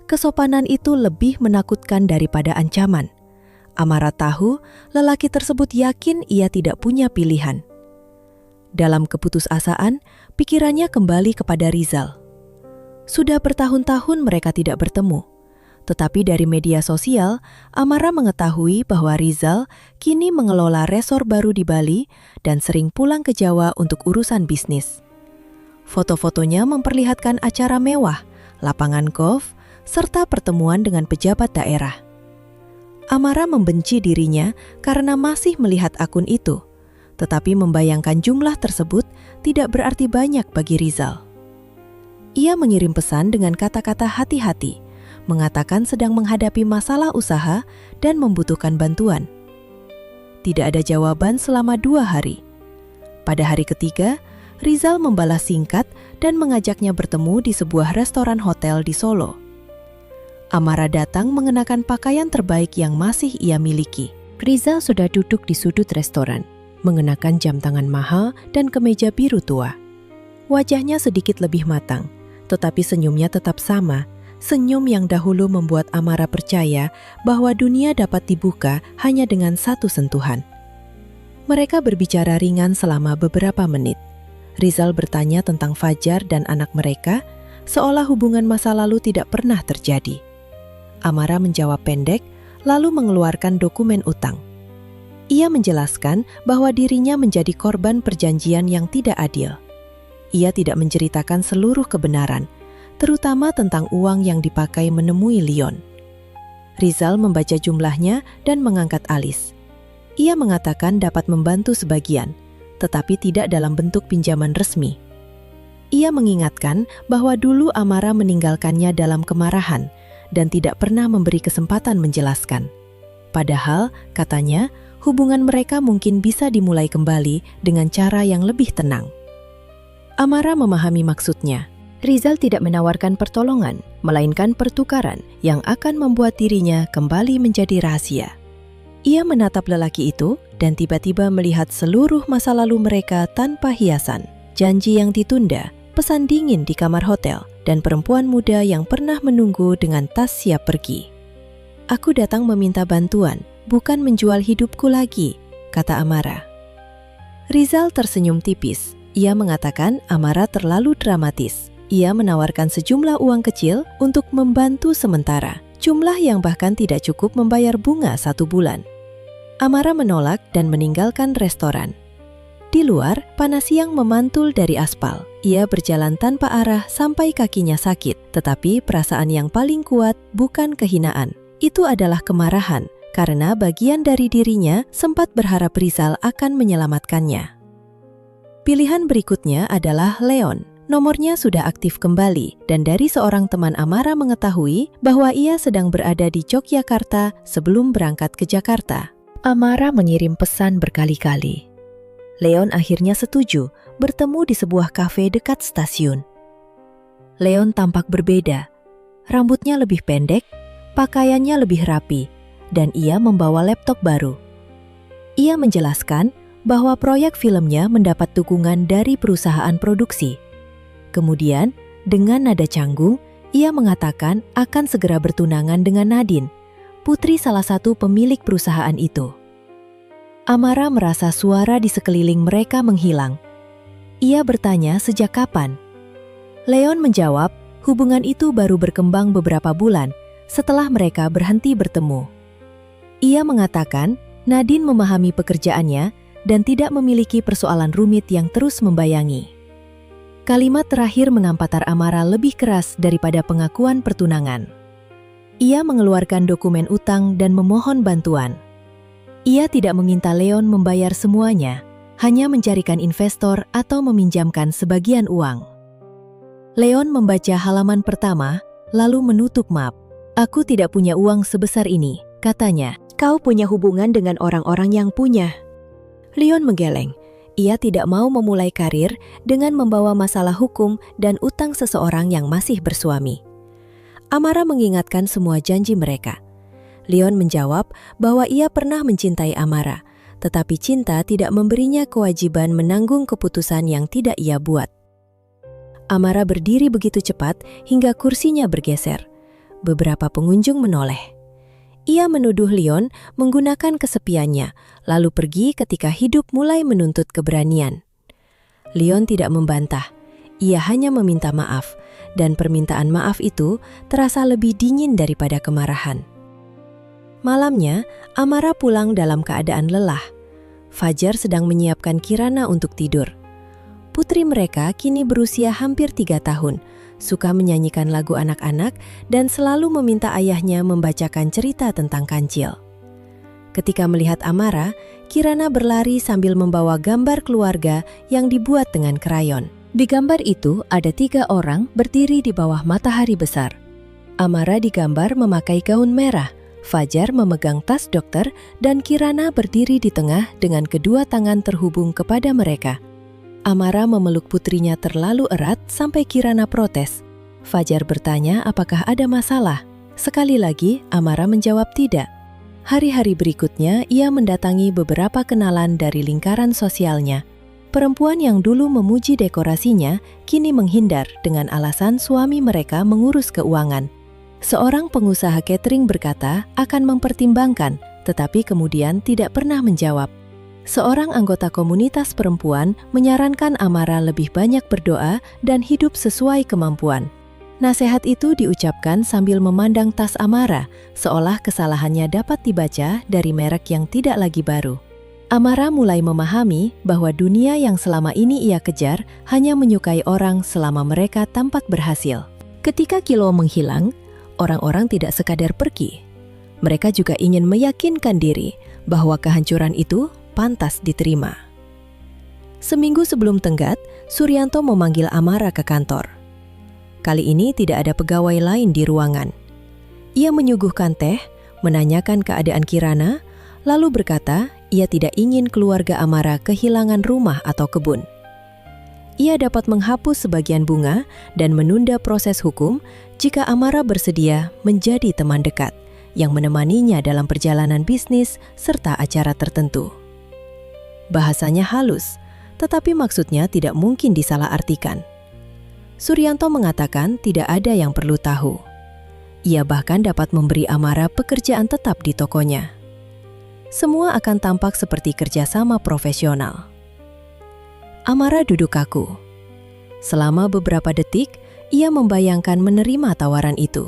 Kesopanan itu lebih menakutkan daripada ancaman. Amara tahu lelaki tersebut yakin ia tidak punya pilihan. Dalam keputusasaan, pikirannya kembali kepada Rizal. Sudah bertahun-tahun mereka tidak bertemu. Tetapi dari media sosial, Amara mengetahui bahwa Rizal kini mengelola resor baru di Bali dan sering pulang ke Jawa untuk urusan bisnis. Foto-fotonya memperlihatkan acara mewah, lapangan golf, serta pertemuan dengan pejabat daerah. Amara membenci dirinya karena masih melihat akun itu, tetapi membayangkan jumlah tersebut tidak berarti banyak bagi Rizal. Ia mengirim pesan dengan kata-kata hati-hati, mengatakan sedang menghadapi masalah usaha dan membutuhkan bantuan. Tidak ada jawaban selama 2 hari. Pada hari ketiga, Rizal membalas singkat dan mengajaknya bertemu di sebuah restoran hotel di Solo. Amara datang mengenakan pakaian terbaik yang masih ia miliki. Rizal sudah duduk di sudut restoran, mengenakan jam tangan mahal dan kemeja biru tua. Wajahnya sedikit lebih matang, tetapi senyumnya tetap sama, senyum yang dahulu membuat Amara percaya bahwa dunia dapat dibuka hanya dengan satu sentuhan. Mereka berbicara ringan selama beberapa menit. Rizal bertanya tentang Fajar dan anak mereka, seolah hubungan masa lalu tidak pernah terjadi. Amara menjawab pendek, lalu mengeluarkan dokumen utang. Ia menjelaskan bahwa dirinya menjadi korban perjanjian yang tidak adil. Ia tidak menceritakan seluruh kebenaran, terutama tentang uang yang dipakai menemui Leon. Rizal membaca jumlahnya dan mengangkat alis. Ia mengatakan dapat membantu sebagian, tetapi tidak dalam bentuk pinjaman resmi. Ia mengingatkan bahwa dulu Amara meninggalkannya dalam kemarahan dan tidak pernah memberi kesempatan menjelaskan. Padahal, katanya, hubungan mereka mungkin bisa dimulai kembali dengan cara yang lebih tenang. Amara memahami maksudnya. Rizal tidak menawarkan pertolongan, melainkan pertukaran yang akan membuat dirinya kembali menjadi rahasia. Ia menatap lelaki itu dan tiba-tiba melihat seluruh masa lalu mereka tanpa hiasan. Janji yang ditunda, pesan dingin di kamar hotel, dan perempuan muda yang pernah menunggu dengan tas siap pergi. "Aku datang meminta bantuan, bukan menjual hidupku lagi," kata Amara. Rizal tersenyum tipis. Ia mengatakan Amara terlalu dramatis. Ia menawarkan sejumlah uang kecil untuk membantu sementara, jumlah yang bahkan tidak cukup membayar bunga 1 bulan. Amara menolak dan meninggalkan restoran. Di luar, panas siang memantul dari aspal. Ia berjalan tanpa arah sampai kakinya sakit, tetapi perasaan yang paling kuat bukan kehinaan. Itu adalah kemarahan, karena bagian dari dirinya sempat berharap Rizal akan menyelamatkannya. Pilihan berikutnya adalah Leon. Nomornya sudah aktif kembali dan dari seorang teman Amara mengetahui bahwa ia sedang berada di Yogyakarta sebelum berangkat ke Jakarta. Amara mengirim pesan berkali-kali. Leon akhirnya setuju bertemu di sebuah kafe dekat stasiun. Leon tampak berbeda. Rambutnya lebih pendek, pakaiannya lebih rapi, dan ia membawa laptop baru. Ia menjelaskan bahwa proyek filmnya mendapat dukungan dari perusahaan produksi. Kemudian, dengan nada canggung, ia mengatakan akan segera bertunangan dengan Nadine, putri salah satu pemilik perusahaan itu. Amara merasa suara di sekeliling mereka menghilang. Ia bertanya sejak kapan. Leon menjawab, hubungan itu baru berkembang beberapa bulan setelah mereka berhenti bertemu. Ia mengatakan Nadine memahami pekerjaannya dan tidak memiliki persoalan rumit yang terus membayangi. Kalimat terakhir mengampatar Amara lebih keras daripada pengakuan pertunangan. Ia mengeluarkan dokumen utang dan memohon bantuan. Ia tidak meminta Leon membayar semuanya, hanya mencarikan investor atau meminjamkan sebagian uang. Leon membaca halaman pertama, lalu menutup map. "Aku tidak punya uang sebesar ini," katanya. "Kau punya hubungan dengan orang-orang yang punya." Leon menggeleng. Ia tidak mau memulai karir dengan membawa masalah hukum dan utang seseorang yang masih bersuami. Amara mengingatkan semua janji mereka. Leon menjawab bahwa ia pernah mencintai Amara, tetapi cinta tidak memberinya kewajiban menanggung keputusan yang tidak ia buat. Amara berdiri begitu cepat hingga kursinya bergeser. Beberapa pengunjung menoleh. Ia menuduh Leon menggunakan kesepiannya, lalu pergi ketika hidup mulai menuntut keberanian. Leon tidak membantah, ia hanya meminta maaf, dan permintaan maaf itu terasa lebih dingin daripada kemarahan. Malamnya, Amara pulang dalam keadaan lelah. Fajar sedang menyiapkan Kirana untuk tidur. Putri mereka kini berusia hampir 3 tahun, suka menyanyikan lagu anak-anak dan selalu meminta ayahnya membacakan cerita tentang kancil. Ketika melihat Amara, Kirana berlari sambil membawa gambar keluarga yang dibuat dengan krayon. Di gambar itu ada 3 orang berdiri di bawah matahari besar. Amara digambar memakai gaun merah, Fajar memegang tas dokter, dan Kirana berdiri di tengah dengan kedua tangan terhubung kepada mereka. Amara memeluk putrinya terlalu erat sampai Kirana protes. Fajar bertanya apakah ada masalah. Sekali lagi, Amara menjawab tidak. Hari-hari berikutnya, ia mendatangi beberapa kenalan dari lingkaran sosialnya. Perempuan yang dulu memuji dekorasinya, kini menghindar dengan alasan suami mereka mengurus keuangan. Seorang pengusaha catering berkata akan mempertimbangkan, tetapi kemudian tidak pernah menjawab. Seorang anggota komunitas perempuan menyarankan Amara lebih banyak berdoa dan hidup sesuai kemampuan. Nasihat itu diucapkan sambil memandang tas Amara, seolah kesalahannya dapat dibaca dari merek yang tidak lagi baru. Amara mulai memahami bahwa dunia yang selama ini ia kejar hanya menyukai orang selama mereka tampak berhasil. Ketika Kilo menghilang, orang-orang tidak sekadar pergi. Mereka juga ingin meyakinkan diri bahwa kehancuran itu pantas diterima. Seminggu sebelum tenggat, Suryanto memanggil Amara ke kantor. Kali ini tidak ada pegawai lain di ruangan. Ia menyuguhkan teh, menanyakan keadaan Kirana, lalu berkata ia tidak ingin keluarga Amara kehilangan rumah atau kebun. Ia dapat menghapus sebagian bunga dan menunda proses hukum jika Amara bersedia menjadi teman dekat yang menemaninya dalam perjalanan bisnis serta acara tertentu. Bahasanya halus, tetapi maksudnya tidak mungkin disalahartikan. Suryanto mengatakan tidak ada yang perlu tahu. Ia bahkan dapat memberi Amara pekerjaan tetap di tokonya. Semua akan tampak seperti kerjasama profesional. Amara duduk kaku. Selama beberapa detik, ia membayangkan menerima tawaran itu.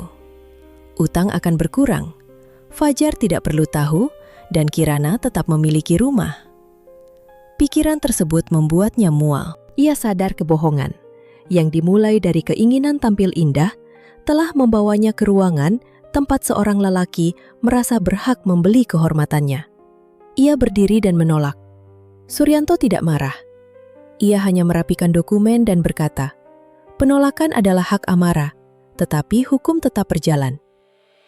Utang akan berkurang. Fajar tidak perlu tahu, dan Kirana tetap memiliki rumah. Pikiran tersebut membuatnya mual. Ia sadar kebohongan, yang dimulai dari keinginan tampil indah, telah membawanya ke ruangan tempat seorang lelaki merasa berhak membeli kehormatannya. Ia berdiri dan menolak. Suryanto tidak marah. Ia hanya merapikan dokumen dan berkata, penolakan adalah hak Amara, tetapi hukum tetap berjalan.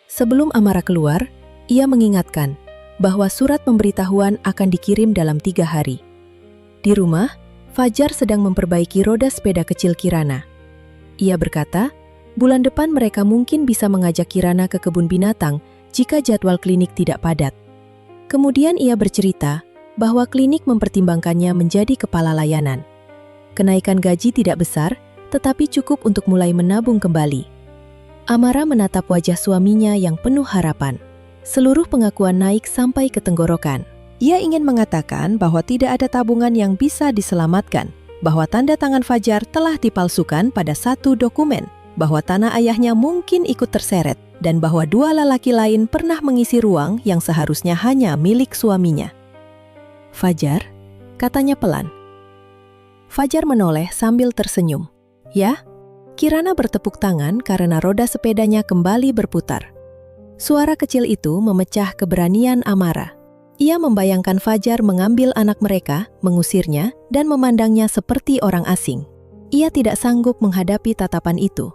Sebelum Amara keluar, ia mengingatkan bahwa surat pemberitahuan akan dikirim dalam 3 hari. Di rumah, Fajar sedang memperbaiki roda sepeda kecil Kirana. Ia berkata, bulan depan mereka mungkin bisa mengajak Kirana ke kebun binatang jika jadwal klinik tidak padat. Kemudian ia bercerita bahwa klinik mempertimbangkannya menjadi kepala layanan. Kenaikan gaji tidak besar, tetapi cukup untuk mulai menabung kembali. Amara menatap wajah suaminya yang penuh harapan. Seluruh pengakuan naik sampai ke tenggorokan. Ia ingin mengatakan bahwa tidak ada tabungan yang bisa diselamatkan, bahwa tanda tangan Fajar telah dipalsukan pada satu dokumen, bahwa tanah ayahnya mungkin ikut terseret, dan bahwa 2 lelaki lain pernah mengisi ruang yang seharusnya hanya milik suaminya. Fajar, katanya pelan. Fajar menoleh sambil tersenyum. Ya, Kirana bertepuk tangan karena roda sepedanya kembali berputar. Suara kecil itu memecah keberanian Amara. Ia membayangkan Fajar mengambil anak mereka, mengusirnya, dan memandangnya seperti orang asing. Ia tidak sanggup menghadapi tatapan itu.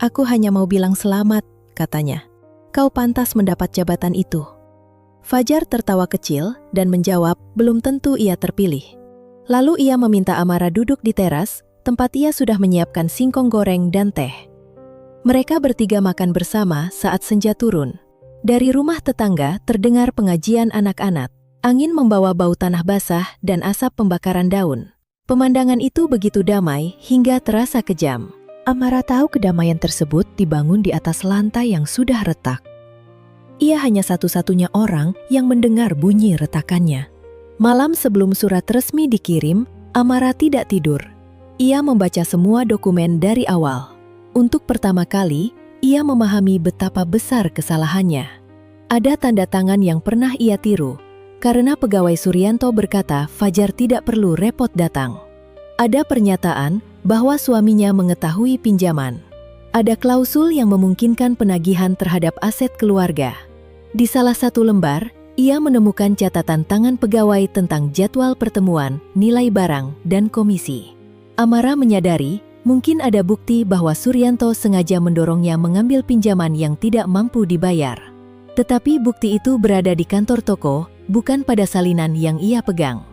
Aku hanya mau bilang selamat, katanya. Kau pantas mendapat jabatan itu. Fajar tertawa kecil dan menjawab belum tentu ia terpilih. Lalu ia meminta Amara duduk di teras, tempat ia sudah menyiapkan singkong goreng dan teh. Mereka bertiga makan bersama saat senja turun. Dari rumah tetangga terdengar pengajian anak-anak. Angin membawa bau tanah basah dan asap pembakaran daun. Pemandangan itu begitu damai hingga terasa kejam. Amara tahu kedamaian tersebut dibangun di atas lantai yang sudah retak. Ia hanya satu-satunya orang yang mendengar bunyi retakannya. Malam sebelum surat resmi dikirim, Amara tidak tidur. Ia membaca semua dokumen dari awal. Untuk pertama kali, ia memahami betapa besar kesalahannya. Ada tanda tangan yang pernah ia tiru, karena pegawai Suryanto berkata Fajar tidak perlu repot datang. Ada pernyataan bahwa suaminya mengetahui pinjaman. Ada klausul yang memungkinkan penagihan terhadap aset keluarga. Di salah satu lembar, ia menemukan catatan tangan pegawai tentang jadwal pertemuan, nilai barang, dan komisi. Amara menyadari mungkin ada bukti bahwa Suryanto sengaja mendorongnya mengambil pinjaman yang tidak mampu dibayar. Tetapi bukti itu berada di kantor toko, bukan pada salinan yang ia pegang.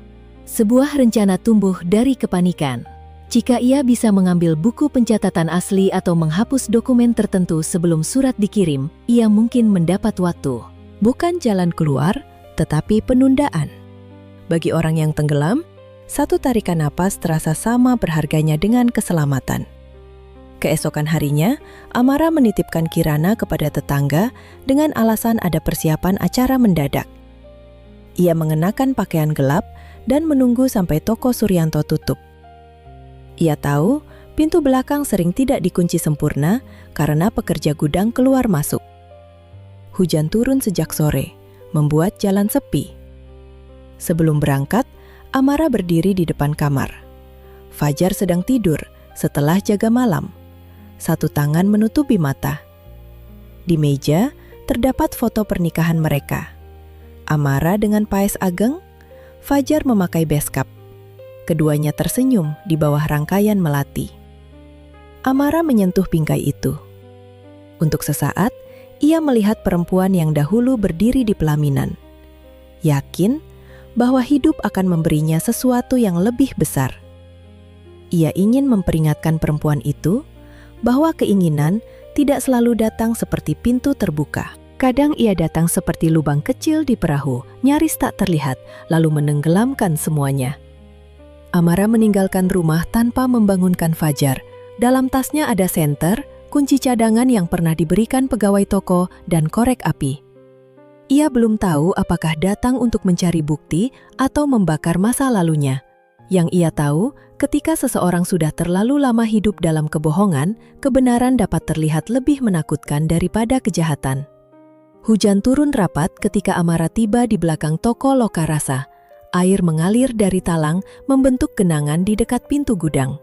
Sebuah rencana tumbuh dari kepanikan. Jika ia bisa mengambil buku pencatatan asli atau menghapus dokumen tertentu sebelum surat dikirim, ia mungkin mendapat waktu. Bukan jalan keluar, tetapi penundaan. Bagi orang yang tenggelam, satu tarikan napas terasa sama berharganya dengan keselamatan. Keesokan harinya, Amara menitipkan Kirana kepada tetangga dengan alasan ada persiapan acara mendadak. Ia mengenakan pakaian gelap dan menunggu sampai toko Suryanto tutup. Ia tahu pintu belakang sering tidak dikunci sempurna karena pekerja gudang keluar masuk. Hujan turun sejak sore, membuat jalan sepi. Sebelum berangkat, Amara berdiri di depan kamar. Fajar sedang tidur setelah jaga malam. Satu tangan menutupi mata. Di meja terdapat foto pernikahan mereka. Amara dengan Paes Ageng, Fajar memakai beskap. Keduanya tersenyum di bawah rangkaian melati. Amara menyentuh bingkai itu. Untuk sesaat, ia melihat perempuan yang dahulu berdiri di pelaminan. Yakin bahwa hidup akan memberinya sesuatu yang lebih besar. Ia ingin memperingatkan perempuan itu bahwa keinginan tidak selalu datang seperti pintu terbuka. Kadang ia datang seperti lubang kecil di perahu, nyaris tak terlihat, lalu menenggelamkan semuanya. Amara meninggalkan rumah tanpa membangunkan Fajar. Dalam tasnya ada senter, kunci cadangan yang pernah diberikan pegawai toko, dan korek api. Ia belum tahu apakah datang untuk mencari bukti atau membakar masa lalunya. Yang ia tahu, ketika seseorang sudah terlalu lama hidup dalam kebohongan, kebenaran dapat terlihat lebih menakutkan daripada kejahatan. Hujan turun rapat ketika Amara tiba di belakang toko Lokarasa. Air mengalir dari talang membentuk genangan di dekat pintu gudang.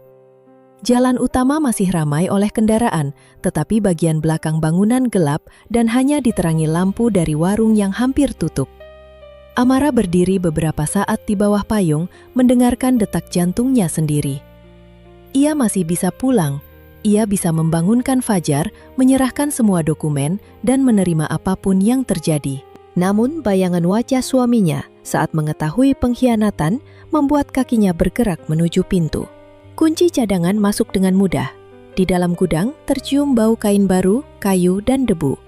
Jalan utama masih ramai oleh kendaraan, tetapi bagian belakang bangunan gelap dan hanya diterangi lampu dari warung yang hampir tutup. Amara berdiri beberapa saat di bawah payung, mendengarkan detak jantungnya sendiri. Ia masih bisa pulang. Ia bisa membangunkan Fajar, menyerahkan semua dokumen, dan menerima apapun yang terjadi. Namun bayangan wajah suaminya saat mengetahui pengkhianatan membuat kakinya bergerak menuju pintu. Kunci cadangan masuk dengan mudah. Di dalam gudang tercium bau kain baru, kayu, dan debu.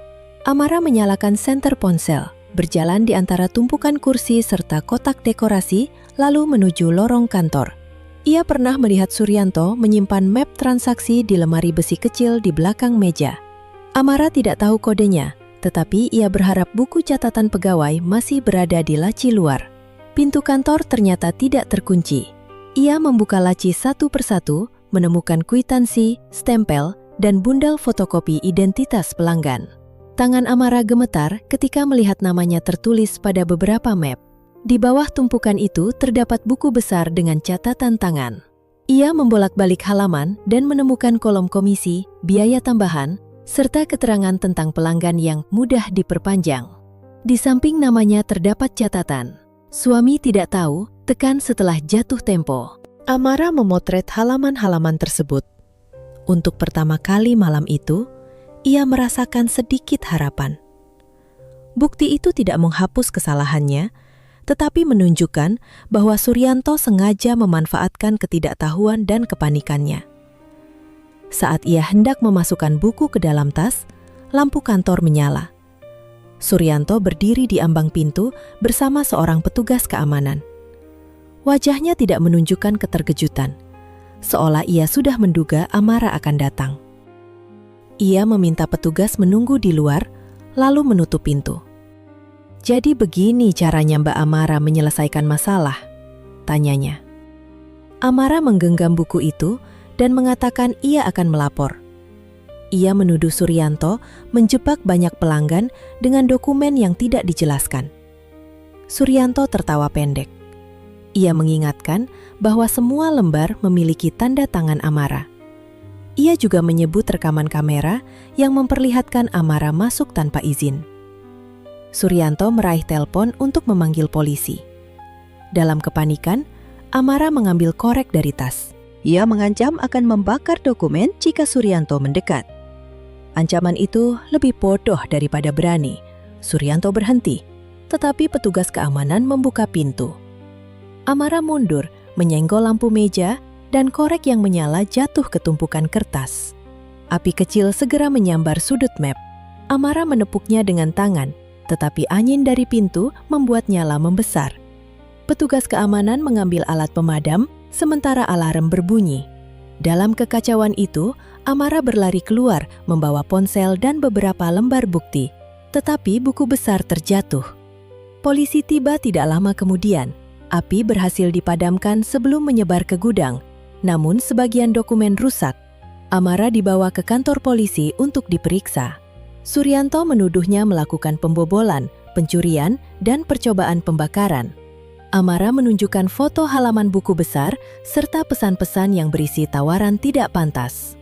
Amara menyalakan senter ponsel, berjalan di antara tumpukan kursi serta kotak dekorasi, lalu menuju lorong kantor. Ia pernah melihat Suryanto menyimpan map transaksi di lemari besi kecil di belakang meja. Amara tidak tahu kodenya, tetapi ia berharap buku catatan pegawai masih berada di laci luar. Pintu kantor ternyata tidak terkunci. Ia membuka laci satu persatu, menemukan kwitansi, stempel, dan bundel fotokopi identitas pelanggan. Tangan Amara gemetar ketika melihat namanya tertulis pada beberapa map. Di bawah tumpukan itu terdapat buku besar dengan catatan tangan. Ia membolak-balik halaman dan menemukan kolom komisi, biaya tambahan, serta keterangan tentang pelanggan yang mudah diperpanjang. Di samping namanya terdapat catatan, "Suami tidak tahu, tekan setelah jatuh tempo." Amara memotret halaman-halaman tersebut. Untuk pertama kali malam itu, ia merasakan sedikit harapan. Bukti itu tidak menghapus kesalahannya, tetapi menunjukkan bahwa Suryanto sengaja memanfaatkan ketidaktahuan dan kepanikannya. Saat ia hendak memasukkan buku ke dalam tas, lampu kantor menyala. Suryanto berdiri di ambang pintu bersama seorang petugas keamanan. Wajahnya tidak menunjukkan keterkejutan, seolah ia sudah menduga Amara akan datang. Ia meminta petugas menunggu di luar, lalu menutup pintu. "Jadi begini caranya Mbak Amara menyelesaikan masalah?" tanyanya. Amara menggenggam buku itu dan mengatakan ia akan melapor. Ia menuduh Suryanto menjebak banyak pelanggan dengan dokumen yang tidak dijelaskan. Suryanto tertawa pendek. Ia mengingatkan bahwa semua lembar memiliki tanda tangan Amara. Ia juga menyebut rekaman kamera yang memperlihatkan Amara masuk tanpa izin. Suryanto meraih telepon untuk memanggil polisi. Dalam kepanikan, Amara mengambil korek dari tas. Ia mengancam akan membakar dokumen jika Suryanto mendekat. Ancaman itu lebih bodoh daripada berani. Suryanto berhenti, tetapi petugas keamanan membuka pintu. Amara mundur, menyenggol lampu meja, dan korek yang menyala jatuh ke tumpukan kertas. Api kecil segera menyambar sudut map. Amara menepuknya dengan tangan, tetapi angin dari pintu membuat nyala membesar. Petugas keamanan mengambil alat pemadam, sementara alarm berbunyi. Dalam kekacauan itu, Amara berlari keluar membawa ponsel dan beberapa lembar bukti. Tetapi buku besar terjatuh. Polisi tiba tidak lama kemudian. Api berhasil dipadamkan sebelum menyebar ke gudang, namun sebagian dokumen rusak. Amara dibawa ke kantor polisi untuk diperiksa. Suryanto menuduhnya melakukan pembobolan, pencurian, dan percobaan pembakaran. Amara menunjukkan foto halaman buku besar serta pesan-pesan yang berisi tawaran tidak pantas.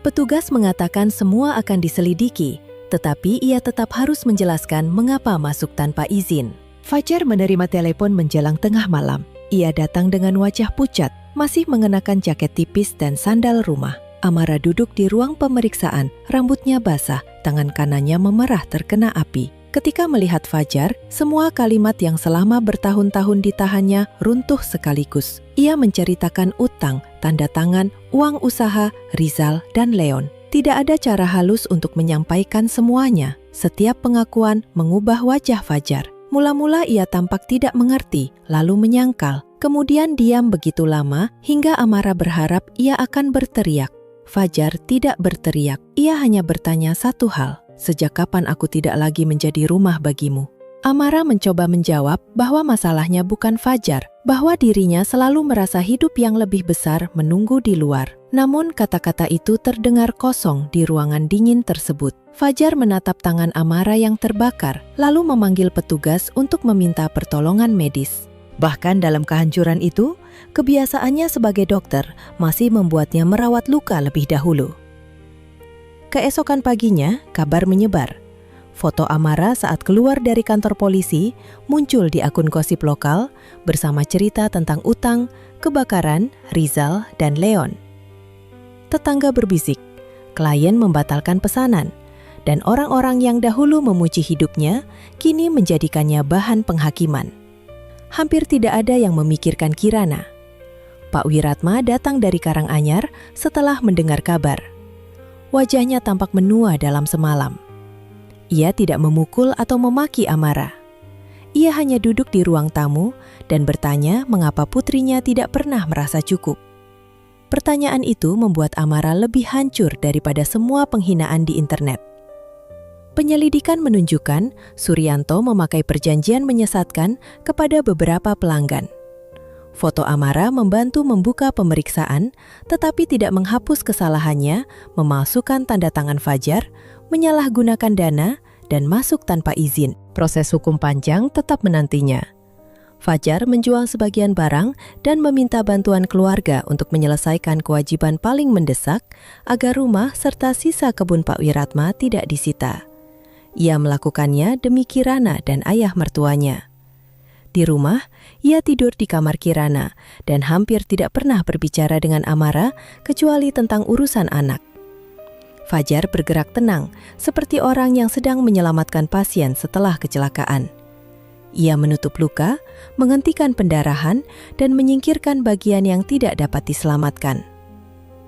Petugas mengatakan semua akan diselidiki, tetapi ia tetap harus menjelaskan mengapa masuk tanpa izin. Fajar menerima telepon menjelang tengah malam. Ia datang dengan wajah pucat, masih mengenakan jaket tipis dan sandal rumah. Amara duduk di ruang pemeriksaan, rambutnya basah, tangan kanannya memerah terkena api. Ketika melihat Fajar, semua kalimat yang selama bertahun-tahun ditahannya runtuh sekaligus. Ia menceritakan utang, tanda tangan, uang usaha, Rizal, dan Leon. Tidak ada cara halus untuk menyampaikan semuanya. Setiap pengakuan mengubah wajah Fajar. Mula-mula ia tampak tidak mengerti, lalu menyangkal. Kemudian diam begitu lama hingga Amara berharap ia akan berteriak. Fajar tidak berteriak, ia hanya bertanya satu hal, "Sejak kapan aku tidak lagi menjadi rumah bagimu?" Amara mencoba menjawab bahwa masalahnya bukan Fajar, bahwa dirinya selalu merasa hidup yang lebih besar menunggu di luar. Namun kata-kata itu terdengar kosong di ruangan dingin tersebut. Fajar menatap tangan Amara yang terbakar, lalu memanggil petugas untuk meminta pertolongan medis. Bahkan dalam kehancuran itu, kebiasaannya sebagai dokter masih membuatnya merawat luka lebih dahulu. Keesokan paginya, kabar menyebar. Foto Amara saat keluar dari kantor polisi muncul di akun gosip lokal bersama cerita tentang utang, kebakaran, Rizal, dan Leon. Tetangga berbisik, klien membatalkan pesanan, dan orang-orang yang dahulu memuji hidupnya kini menjadikannya bahan penghakiman. Hampir tidak ada yang memikirkan Kirana. Pak Wiratma datang dari Karanganyar setelah mendengar kabar. Wajahnya tampak menua dalam semalam. Ia tidak memukul atau memaki Amara. Ia hanya duduk di ruang tamu dan bertanya mengapa putrinya tidak pernah merasa cukup. Pertanyaan itu membuat Amara lebih hancur daripada semua penghinaan di internet. Penyelidikan menunjukkan Suryanto memakai perjanjian menyesatkan kepada beberapa pelanggan. Foto Amara membantu membuka pemeriksaan, tetapi tidak menghapus kesalahannya memalsukan tanda tangan Fajar, menyalahgunakan dana, dan masuk tanpa izin. Proses hukum panjang tetap menantinya. Fajar menjual sebagian barang dan meminta bantuan keluarga untuk menyelesaikan kewajiban paling mendesak agar rumah serta sisa kebun Pak Wiratma tidak disita. Ia melakukannya demi Kirana dan ayah mertuanya. Di rumah, ia tidur di kamar Kirana dan hampir tidak pernah berbicara dengan Amara kecuali tentang urusan anak. Fajar bergerak tenang, seperti orang yang sedang menyelamatkan pasien setelah kecelakaan. Ia menutup luka, menghentikan pendarahan, dan menyingkirkan bagian yang tidak dapat diselamatkan.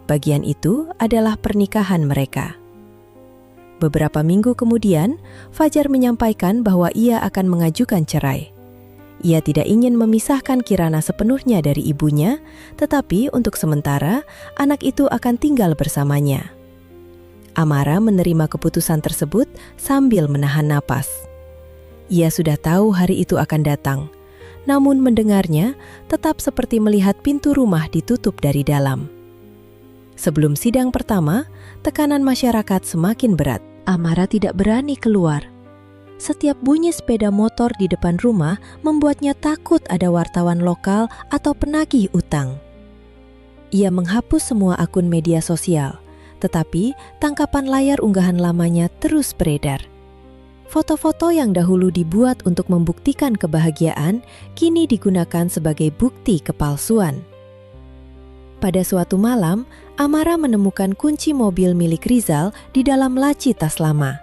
Bagian itu adalah pernikahan mereka. Beberapa minggu kemudian, Fajar menyampaikan bahwa ia akan mengajukan cerai. Ia tidak ingin memisahkan Kirana sepenuhnya dari ibunya, tetapi untuk sementara, anak itu akan tinggal bersamanya. Amara menerima keputusan tersebut sambil menahan napas. Ia sudah tahu hari itu akan datang, namun mendengarnya tetap seperti melihat pintu rumah ditutup dari dalam. Sebelum sidang pertama, tekanan masyarakat semakin berat. Amara tidak berani keluar. Setiap bunyi sepeda motor di depan rumah membuatnya takut ada wartawan lokal atau penagih utang. Ia menghapus semua akun media sosial. Tetapi tangkapan layar unggahan lamanya terus beredar. Foto-foto yang dahulu dibuat untuk membuktikan kebahagiaan kini digunakan sebagai bukti kepalsuan. Pada suatu malam, Amara menemukan kunci mobil milik Rizal di dalam laci tas lama.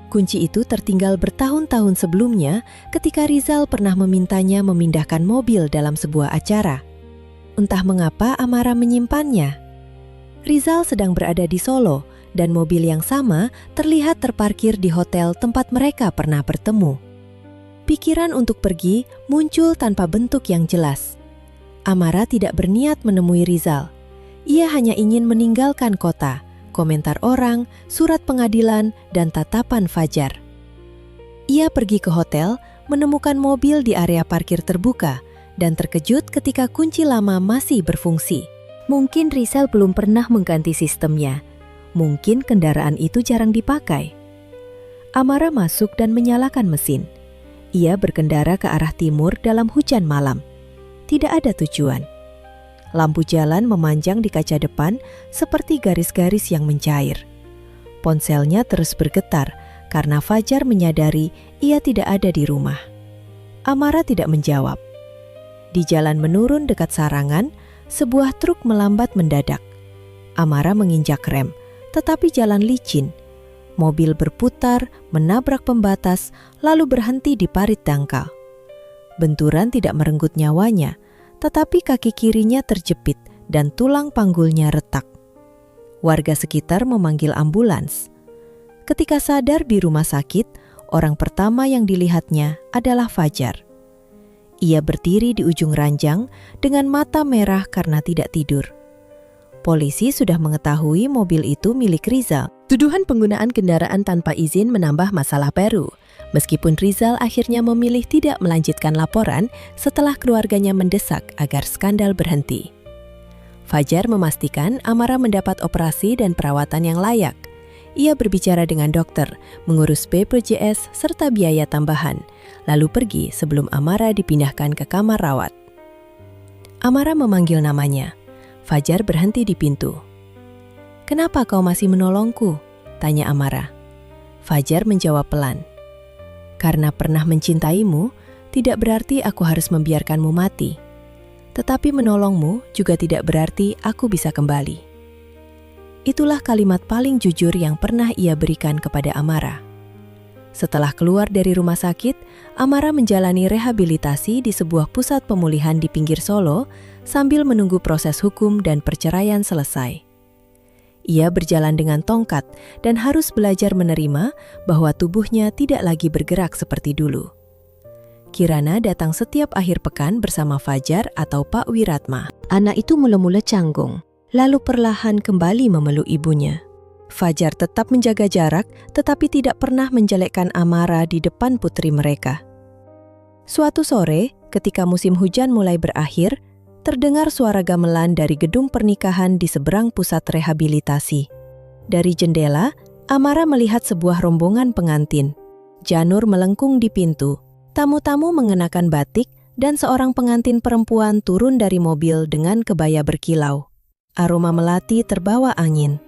Kunci itu tertinggal bertahun-tahun sebelumnya ketika Rizal pernah memintanya memindahkan mobil dalam sebuah acara. Entah mengapa Amara menyimpannya. Rizal sedang berada di Solo dan mobil yang sama terlihat terparkir di hotel tempat mereka pernah bertemu. Pikiran untuk pergi muncul tanpa bentuk yang jelas. Amara tidak berniat menemui Rizal. Ia hanya ingin meninggalkan kota, komentar orang, surat pengadilan, dan tatapan Fajar. Ia pergi ke hotel, menemukan mobil di area parkir terbuka, dan terkejut ketika kunci lama masih berfungsi. Mungkin Rizal belum pernah mengganti sistemnya. Mungkin kendaraan itu jarang dipakai. Amara masuk dan menyalakan mesin. Ia berkendara ke arah timur dalam hujan malam. Tidak ada tujuan. Lampu jalan memanjang di kaca depan seperti garis-garis yang mencair. Ponselnya terus bergetar karena Fajar menyadari ia tidak ada di rumah. Amara tidak menjawab. Di jalan menurun dekat Sarangan, sebuah truk melambat mendadak. Amara menginjak rem, tetapi jalan licin. Mobil berputar, menabrak pembatas, lalu berhenti di parit dangkal. Benturan tidak merenggut nyawanya, tetapi kaki kirinya terjepit dan tulang panggulnya retak. Warga sekitar memanggil ambulans. Ketika sadar di rumah sakit, orang pertama yang dilihatnya adalah Fajar. Ia berdiri di ujung ranjang dengan mata merah karena tidak tidur. Polisi sudah mengetahui mobil itu milik Rizal. Tuduhan penggunaan kendaraan tanpa izin menambah masalah baru. Meskipun Rizal akhirnya memilih tidak melanjutkan laporan setelah keluarganya mendesak agar skandal berhenti. Fajar memastikan Amara mendapat operasi dan perawatan yang layak. ia berbicara dengan dokter, mengurus BPJS serta biaya tambahan, lalu pergi sebelum Amara dipindahkan ke kamar rawat. Amara memanggil namanya. Fajar berhenti di pintu. "Kenapa kau masih menolongku?" tanya Amara. Fajar menjawab pelan. "Karena pernah mencintaimu, tidak berarti aku harus membiarkanmu mati. Tetapi menolongmu juga tidak berarti aku bisa kembali." Itulah kalimat paling jujur yang pernah ia berikan kepada Amara. Setelah keluar dari rumah sakit, Amara menjalani rehabilitasi di sebuah pusat pemulihan di pinggir Solo sambil menunggu proses hukum dan perceraian selesai. Ia berjalan dengan tongkat dan harus belajar menerima bahwa tubuhnya tidak lagi bergerak seperti dulu. Kirana datang setiap akhir pekan bersama Fajar atau Pak Wiratma. Anak itu mula-mula canggung, lalu perlahan kembali memeluk ibunya. Fajar tetap menjaga jarak, tetapi tidak pernah menjelekkan Amara di depan putri mereka. Suatu sore, ketika musim hujan mulai berakhir, terdengar suara gamelan dari gedung pernikahan di seberang pusat rehabilitasi. Dari jendela, Amara melihat sebuah rombongan pengantin. Janur melengkung di pintu, tamu-tamu mengenakan batik, dan seorang pengantin perempuan turun dari mobil dengan kebaya berkilau. Aroma melati terbawa angin.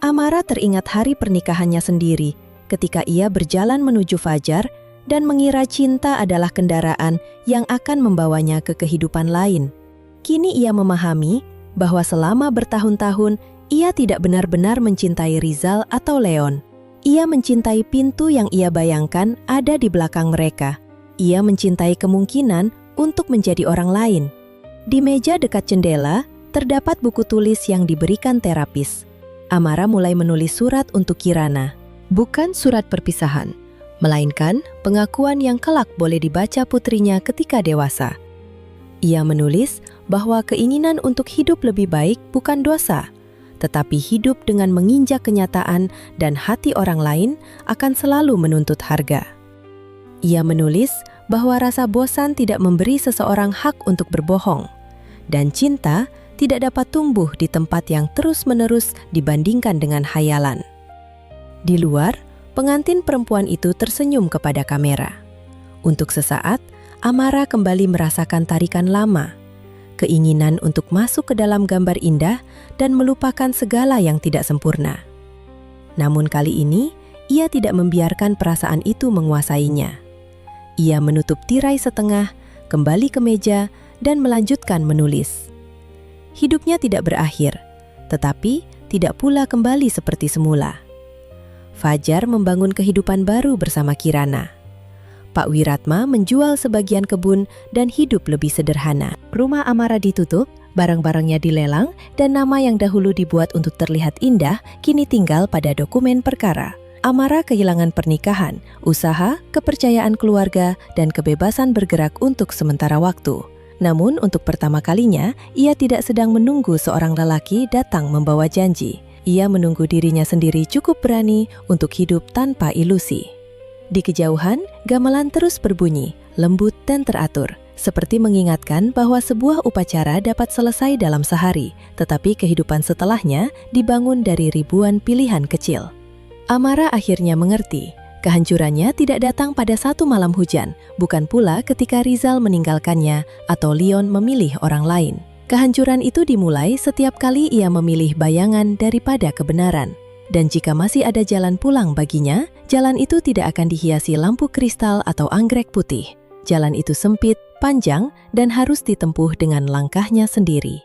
Amara teringat hari pernikahannya sendiri ketika ia berjalan menuju Fajar dan mengira cinta adalah kendaraan yang akan membawanya ke kehidupan lain. Kini ia memahami bahwa selama bertahun-tahun ia tidak benar-benar mencintai Rizal atau Leon. Ia mencintai pintu yang ia bayangkan ada di belakang mereka. Ia mencintai kemungkinan untuk menjadi orang lain. Di meja dekat jendela, terdapat buku tulis yang diberikan terapis. Amara mulai menulis surat untuk Kirana. Bukan surat perpisahan, melainkan pengakuan yang kelak boleh dibaca putrinya ketika dewasa. Ia menulis bahwa keinginan untuk hidup lebih baik bukan dosa, tetapi hidup dengan menginjak kenyataan dan hati orang lain akan selalu menuntut harga. Ia menulis bahwa rasa bosan tidak memberi seseorang hak untuk berbohong, dan cinta tidak dapat tumbuh di tempat yang terus-menerus dibandingkan dengan hayalan. Di luar, pengantin perempuan itu tersenyum kepada kamera. Untuk sesaat, Amara kembali merasakan tarikan lama, keinginan untuk masuk ke dalam gambar indah dan melupakan segala yang tidak sempurna. Namun kali ini, ia tidak membiarkan perasaan itu menguasainya. Ia menutup tirai setengah, kembali ke meja, dan melanjutkan menulis. Hidupnya tidak berakhir, tetapi tidak pula kembali seperti semula. Fajar membangun kehidupan baru bersama Kirana. Pak Wiratma menjual sebagian kebun dan hidup lebih sederhana. Rumah Amara ditutup, barang-barangnya dilelang, dan nama yang dahulu dibuat untuk terlihat indah kini tinggal pada dokumen perkara. Amara kehilangan pernikahan, usaha, kepercayaan keluarga, dan kebebasan bergerak untuk sementara waktu. Namun untuk pertama kalinya, ia tidak sedang menunggu seorang lelaki datang membawa janji. Ia menunggu dirinya sendiri cukup berani untuk hidup tanpa ilusi. Di kejauhan, gamelan terus berbunyi, lembut dan teratur, seperti mengingatkan bahwa sebuah upacara dapat selesai dalam sehari, tetapi kehidupan setelahnya dibangun dari ribuan pilihan kecil. Amara akhirnya mengerti. Kehancurannya tidak datang pada satu malam hujan, bukan pula ketika Rizal meninggalkannya atau Leon memilih orang lain. Kehancuran itu dimulai setiap kali ia memilih bayangan daripada kebenaran. Dan jika masih ada jalan pulang baginya, jalan itu tidak akan dihiasi lampu kristal atau anggrek putih. Jalan itu sempit, panjang, dan harus ditempuh dengan langkahnya sendiri.